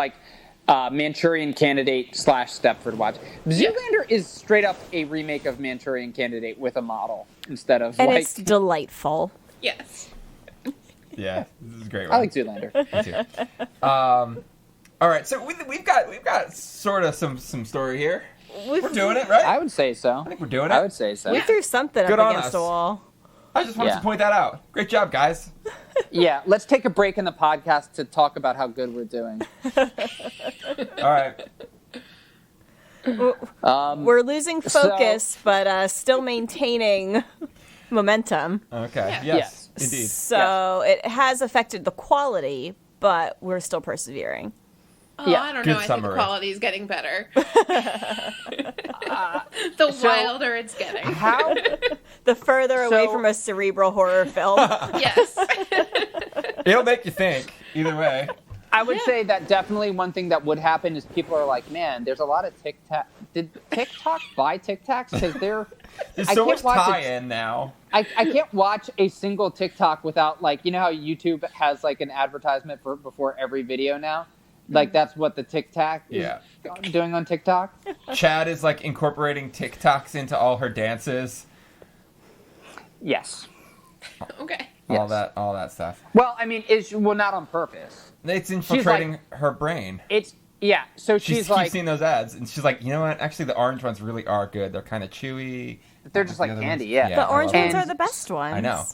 Manchurian Candidate / Stepford Wives. Zoolander is straight up a remake of Manchurian Candidate with a model instead of and it's delightful. Yes. yeah, this is a great. I One. like Zoolander. Me too. All right, so we've got sort of some story here. We're doing it, right? I would say so. I think we're doing it. I would say so. We threw something Good up on against us. the wall. I just wanted Yeah. to point that out. Great job, guys. Yeah, let's take a break in the podcast to talk about how good we're doing. All right. We're losing focus, but still maintaining momentum. Okay. Yeah. Yes, indeed. So it has affected the quality, but we're still persevering. Oh, Yeah. I don't Good know. I think summary. the quality is getting better. The wilder it's getting. How? The further away So- from a cerebral horror film. Yes. It'll make you think. Either way. I would say that definitely one thing that would happen is people are like, man, there's a lot of TikTok. Did TikTok buy Tic Tacs? Because There's I so can't much watch it. tie-in now. I can't watch a single TikTok without you know how YouTube has an advertisement for before every video now? That's what the TikTok is Yeah. doing on TikTok. Chad is incorporating TikToks into all her dances. Yes. Okay. All Yes. that stuff. Well, not on purpose. It's infiltrating her brain. Yeah. So She she's keeps seeing those ads, and she's like, you know what? Actually, the orange ones really are good. They're kind of chewy. They're just like The other candy, ones- yeah. The I orange love ones them. are the best ones. I know.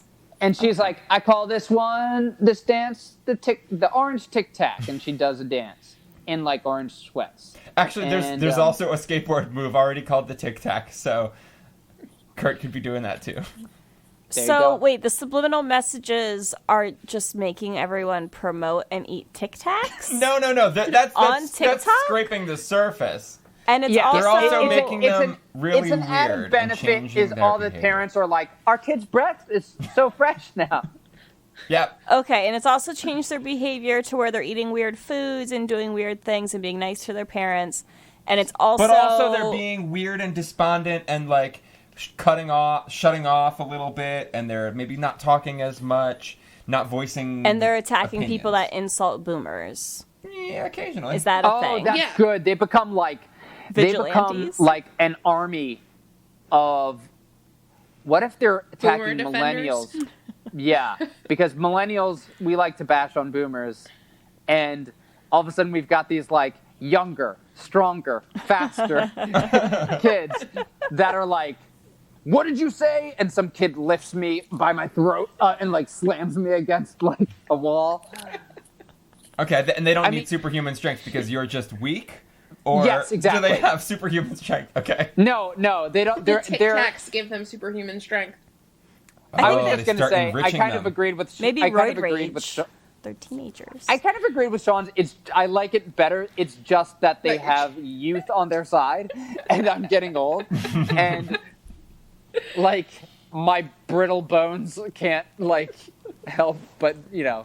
and she's like, I call this dance the orange Tic Tac, and she does a dance. in like orange sweats. Actually, And, there's also a skateboard move already called the tic-tac, so Curt could be doing that too. There you So go. wait, the subliminal messages are just making everyone promote and eat Tic Tacs? No. That's On TikTok? scraping the surface. And it's Yeah, They're also also making them really it's an weird added and benefit changing is their all the behavior. parents are like, our kid's breath is so fresh now. Yep. Okay, and it's also changed their behavior to where they're eating weird foods and doing weird things and being nice to their parents. And it's also... But also they're being weird and despondent and like shutting off a little bit, and they're maybe not talking as much, not voicing. And they're attacking opinions. people that insult boomers. Yeah, occasionally. Is that a Oh, thing? that's Yeah. good. They become like Vigilantes? an army of. What if they're attacking Boomer millennials? defenders? Yeah, because millennials, we like to bash on boomers, and all of a sudden we've got these like younger, stronger, faster kids that are like, "What did you say?" And some kid lifts me by my throat and like slams me against like a wall. Okay, and they don't I need mean- superhuman strength because you're just weak? Or Yes, exactly. do they have superhuman strength? Okay. No, they don't. The They're. Tic Tacs give them superhuman strength. I Oh, was they just going to start say, I enriching kind of them. agreed with. Maybe I kind roid of agreed with. rage. They're teenagers. I kind of agreed with Sean's. I like it better. It's just that they Rage. have youth on their side, and I'm getting old, and like my brittle bones can't like help, but Yeah.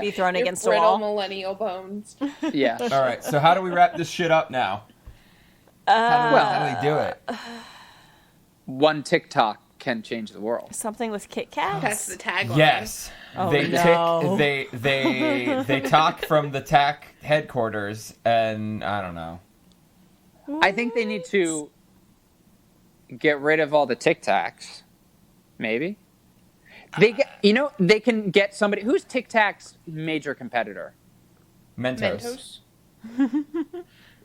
Be thrown Your against a brittle wall. millennial bones. yeah. All right, so how do we wrap this shit up now? How do we do it? One TikTok can change the world. Something with Kit Kats? That's the tagline. Yes. Oh, they no. they talk from the TAC headquarters, and I don't know. I think they need to get rid of all the TikToks. Maybe. They can get somebody who's TikTok's major competitor. Mentos. Mentos.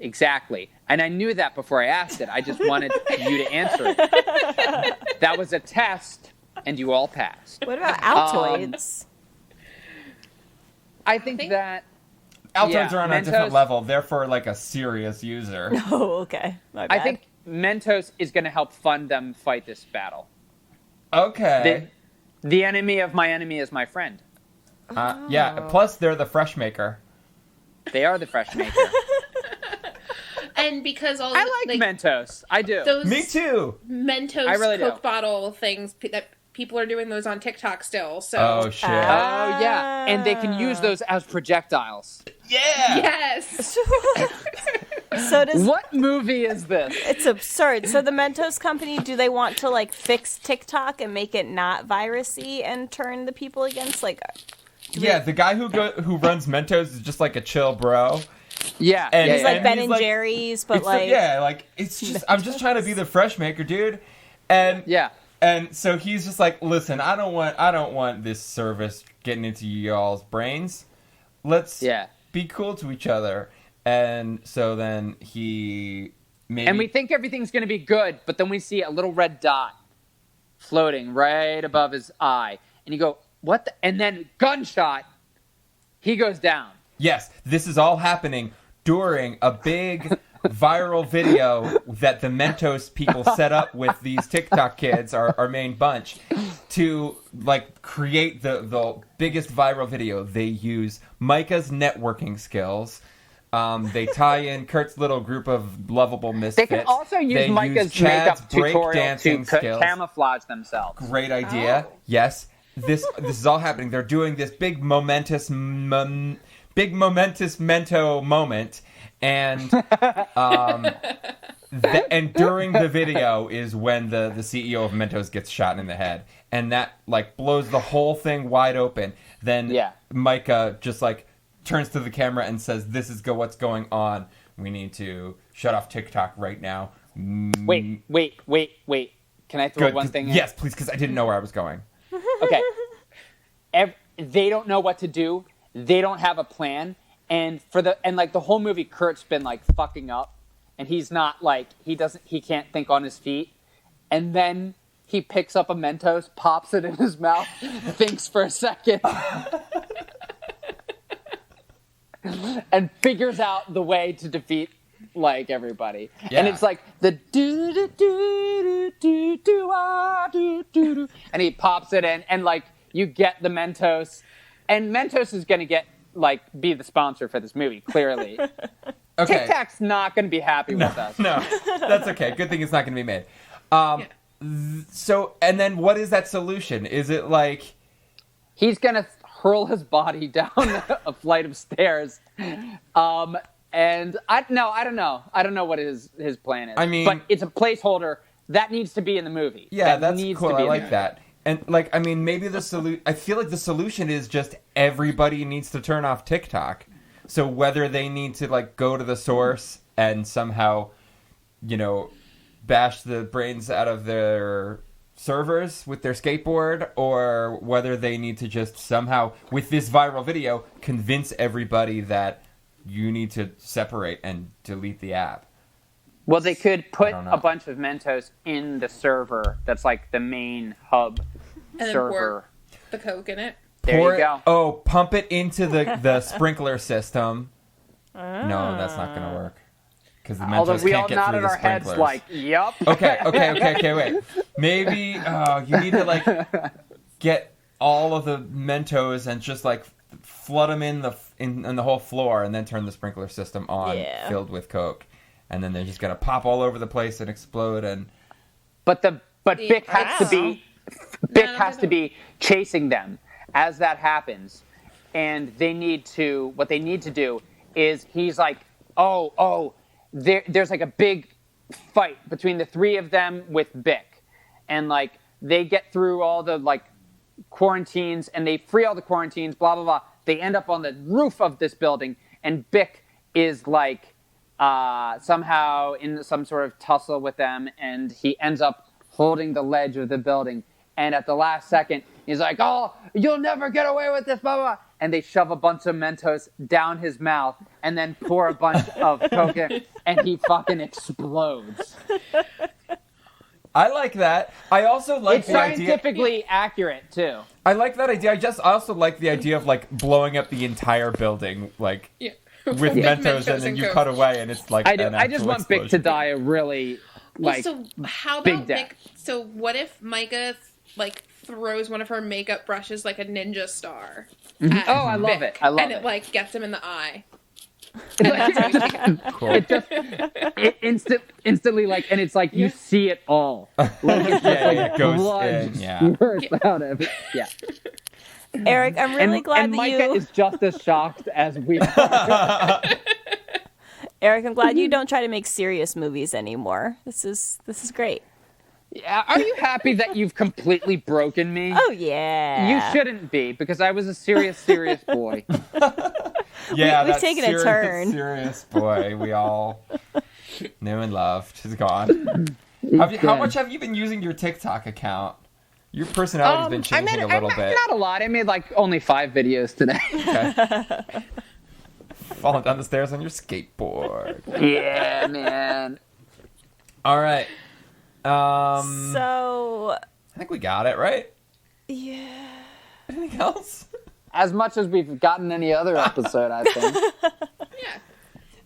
Exactly. And I knew that before I asked it. I just wanted you to answer it. That was a test, and you all passed. What about Altoids? I think that Altoids Yeah, are on a Mentos- different level. They're for like a serious user. Oh, okay. My I bad. think Mentos is going to help fund them fight this battle. Okay. The enemy of my enemy is my friend. Yeah. Plus, they're the fresh maker. They are the fresh maker. And because all I like Mentos. I do. those Me too. Mentos I really do. Coke bottle things that people are doing those on TikTok still. So Oh shit. Oh yeah, and they can use those as projectiles. Yeah. yes, So does What movie is this? it's absurd. So the Mentos company, do they want to like fix TikTok and make it not virusy and turn the people against like? Yeah. The guy who runs Mentos is just like a chill bro. Yeah, And yeah, It's yeah. like Ben he's and like- Jerry's, but It's like it's just I'm just trying to be the fresh maker, dude. And yeah. And so he's just like, listen, I don't want this service getting into y'all's brains. Let's Yeah. be cool to each other. And so then he maybe And we think everything's going to be good, but then we see a little red dot floating right above his eye. And you go, what the? And then gunshot, he goes down. Yes, this is all happening during a big viral video that the Mentos people set up with these TikTok kids, our main bunch, to like create the biggest viral video. They use Micah's networking skills. They tie in Curt's little group of lovable misfits. They can also use They Micah's Chad's makeup tutorial to breakdancing skills. camouflage themselves. Great idea. Oh. Yes, this is all happening. They're doing this big momentous Mento moment, and and during the video is when the CEO of Mentos gets shot in the head, and that like blows the whole thing wide open. Then Yeah. Micah just like turns to the camera and says, "This is what's going on. We need to shut off TikTok right now." Wait. Can I throw Good, one 'cause- thing in? Yes, please, because I didn't know where I was going. Okay. They don't know what to do. They don't have a plan. And like the whole movie, Curt's been like fucking up, and he's not like he can't think on his feet. And then he picks up a Mentos, pops it in his mouth, thinks for a second, and figures out the way to defeat like everybody. Yeah. And it's like the do do do do do ah do do do, and he pops it in, and like you get the Mentos, and Mentos is going to get like be the sponsor for this movie. Clearly, Okay. Tic Tac's not going to be happy with us. No, that's okay. Good thing it's not going to be made. So, and then what is that solution? Is it like... He's going to hurl his body down a flight of stairs. And I don't know. I don't know what his plan is. I mean... But it's a placeholder that needs to be in the movie. Yeah, that that's needs cool. to be I in like there. that. And, like, I mean, maybe I feel like the solution is just everybody needs to turn off TikTok. So whether they need to, like, go to the source and somehow, you know, bash the brains out of their servers with their skateboard, or whether they need to just somehow, with this viral video, convince everybody that you need to separate and delete the app. Well, they could put don't know. a bunch of Mentos in the server that's like the main hub And then server. pour the Coke in it. There Pour you it- go. Oh, pump it into the sprinkler system. No, that's not going to work. Because the Although Mentos we can't all get nodded through the our heads sprinklers. like, yup. Okay, wait. Maybe you need to, like, get all of the Mentos and just, like, flood them in the whole floor, and then turn the sprinkler system on, filled with Coke. And then they're just going to pop all over the place and explode. And But Bic has to be chasing them as that happens, and what they need to do is he's like, there's like a big fight between the three of them with Bic, and like they get through all the like quarantines and they free all the quarantines, blah blah blah. They end up on the roof of this building, and Bic is like somehow in some sort of tussle with them, and he ends up holding the ledge of the building. And at the last second, he's like, "Oh, you'll never get away with this, blah, blah." And they shove a bunch of Mentos down his mouth and then pour a bunch of Coke in, and he fucking explodes. I like that. I also like It's the idea... scientifically accurate, too. I like that idea. I also like the idea of, like, blowing up the entire building, like, Yeah. with Mentos, and then you Coke. cut away, and it's like I do. an I just actual want Bic to explosion. die a really, like, so how big about death. Bic? So what if Micah like throws one of her makeup brushes like a ninja star? At Oh, I love Bic, it. I love and it. it like gets him in the eye. Cool. instantly, like, and it's like you see it all. Like, it's just, it goes blood in, yeah. squirts out of it. Yeah. Eric, I'm really glad and that Micah you. is just as shocked as we are. Eric, I'm glad you don't try to make serious movies anymore. This is great. Yeah, are you happy that you've completely broken me? Oh yeah. You shouldn't be, because I was a serious boy. Yeah, we've that taken a serious, turn. Serious boy, we all knew and loved. Is gone. How much have you been using your TikTok account? Your personality's been changing a little bit. Not a lot. I made like only 5 videos today. Okay. Falling down the stairs on your skateboard. Yeah, man. All right. So I think we got it, right? yeah. Anything else? As much as we've gotten any other episode, I think. Yeah.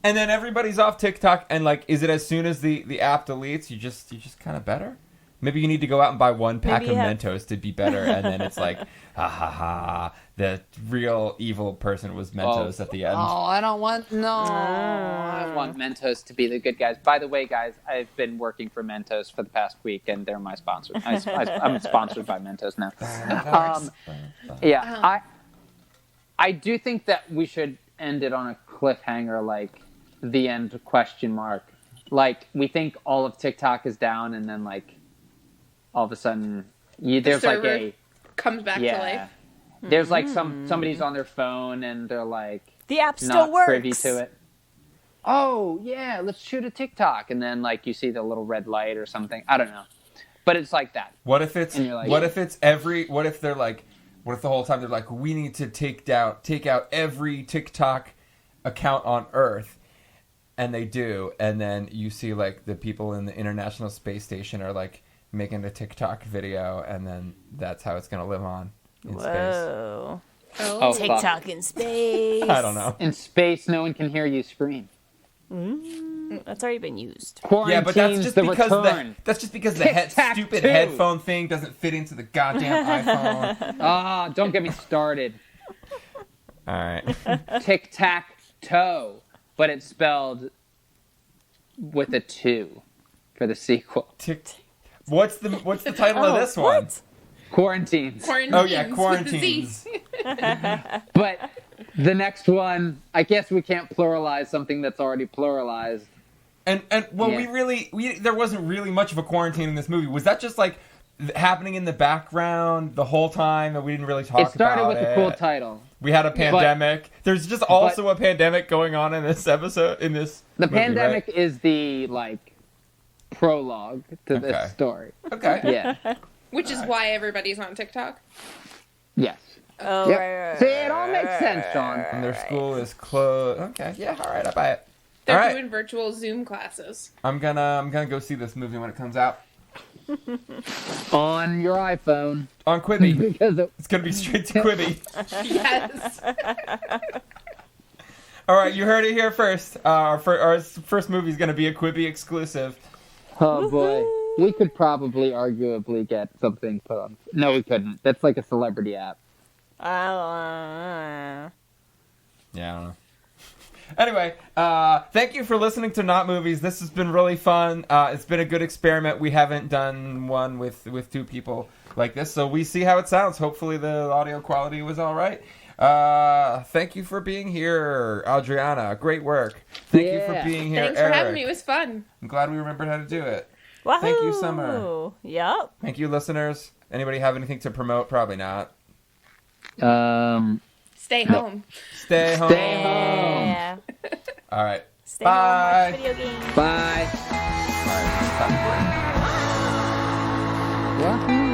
And then everybody's off TikTok, and like, is it as soon as the app deletes, you just kind of better? Maybe you need to go out and buy one pack Maybe of you have- Mentos to be better, and then it's like, ha ha ha, the real evil person was Mentos at the end. Oh, I don't want... No. I want Mentos to be the good guys. By the way, guys, I've been working for Mentos for the past week, and they're my sponsor. I'm sponsored by Mentos now. Yeah, I do think that we should end it on a cliffhanger, like, the end question mark. Like, we think all of TikTok is down, and then, like, all of a sudden, there's like server a... comes back to life. There's like somebody's on their phone and they're like The app still not works. privy to it. Oh yeah, let's shoot a TikTok, and then like you see the little red light or something. I don't know, but it's like that. What if it's And you're like- what if the whole time they're like, we need to take out every TikTok account on Earth, and they do, and then you see like the people in the International Space Station are like making a TikTok video, and then that's how it's gonna live on in space. Whoa. Oh, fuck. TikTok in space. I don't know. In space, no one can hear you scream. That's already been used. Yeah, but that's Quaranteenz, just the because return. that's just because the Tic-tac-toe. stupid headphone thing doesn't fit into the goddamn iPhone. Ah, don't get me started. All right. Tic-tac-toe, but it's spelled with a 2 for the sequel. What's the title of this one? What? Quaranteenz. Quaranteenz Oh yeah, with the Z. Quaranteenz. But the next one, I guess we can't pluralize something that's already pluralized. And well, Yeah. there wasn't really much of a quarantine in this movie. Was that just like happening in the background the whole time that we didn't really talk about it? It started with a cool title. We had a pandemic. There's just also a pandemic going on in this episode. In this, The movie, pandemic right? is the prologue to Okay. this story. Okay. Yeah. Which is why everybody's on TikTok. Yes. Oh, Yep. right. See, it all makes sense, Sean. And their school is closed. Okay. Yeah. All right. I buy it. They're All right. doing virtual Zoom classes. I'm gonna go see this movie when it comes out On your iPhone. on Quibi. Because It's gonna be straight to Quibi. Yes. All right, you heard it here first. Our first movie is gonna be a Quibi exclusive. oh boy. We could probably arguably get something put on. No, we couldn't. That's like a celebrity app. Yeah, I don't know. Anyway, thank you for listening to Not Movies. This has been really fun. It's been a good experiment. We haven't done one with two people like this, so we see how it sounds. Hopefully the audio quality was all right. Thank you for being here, Adrianna. Great work. Thank you for Yeah. being here, Thanks for Eric. having me. It was fun. I'm glad we remembered how to do it. Wahoo! Thank you, Summer. Yep. Thank you, listeners. Anybody have anything to promote? Probably not. Stay home. Stay home. Stay home. Yeah. All right. Stay Bye. home, watch video games. Bye. All right. Stop recording. Wahoo.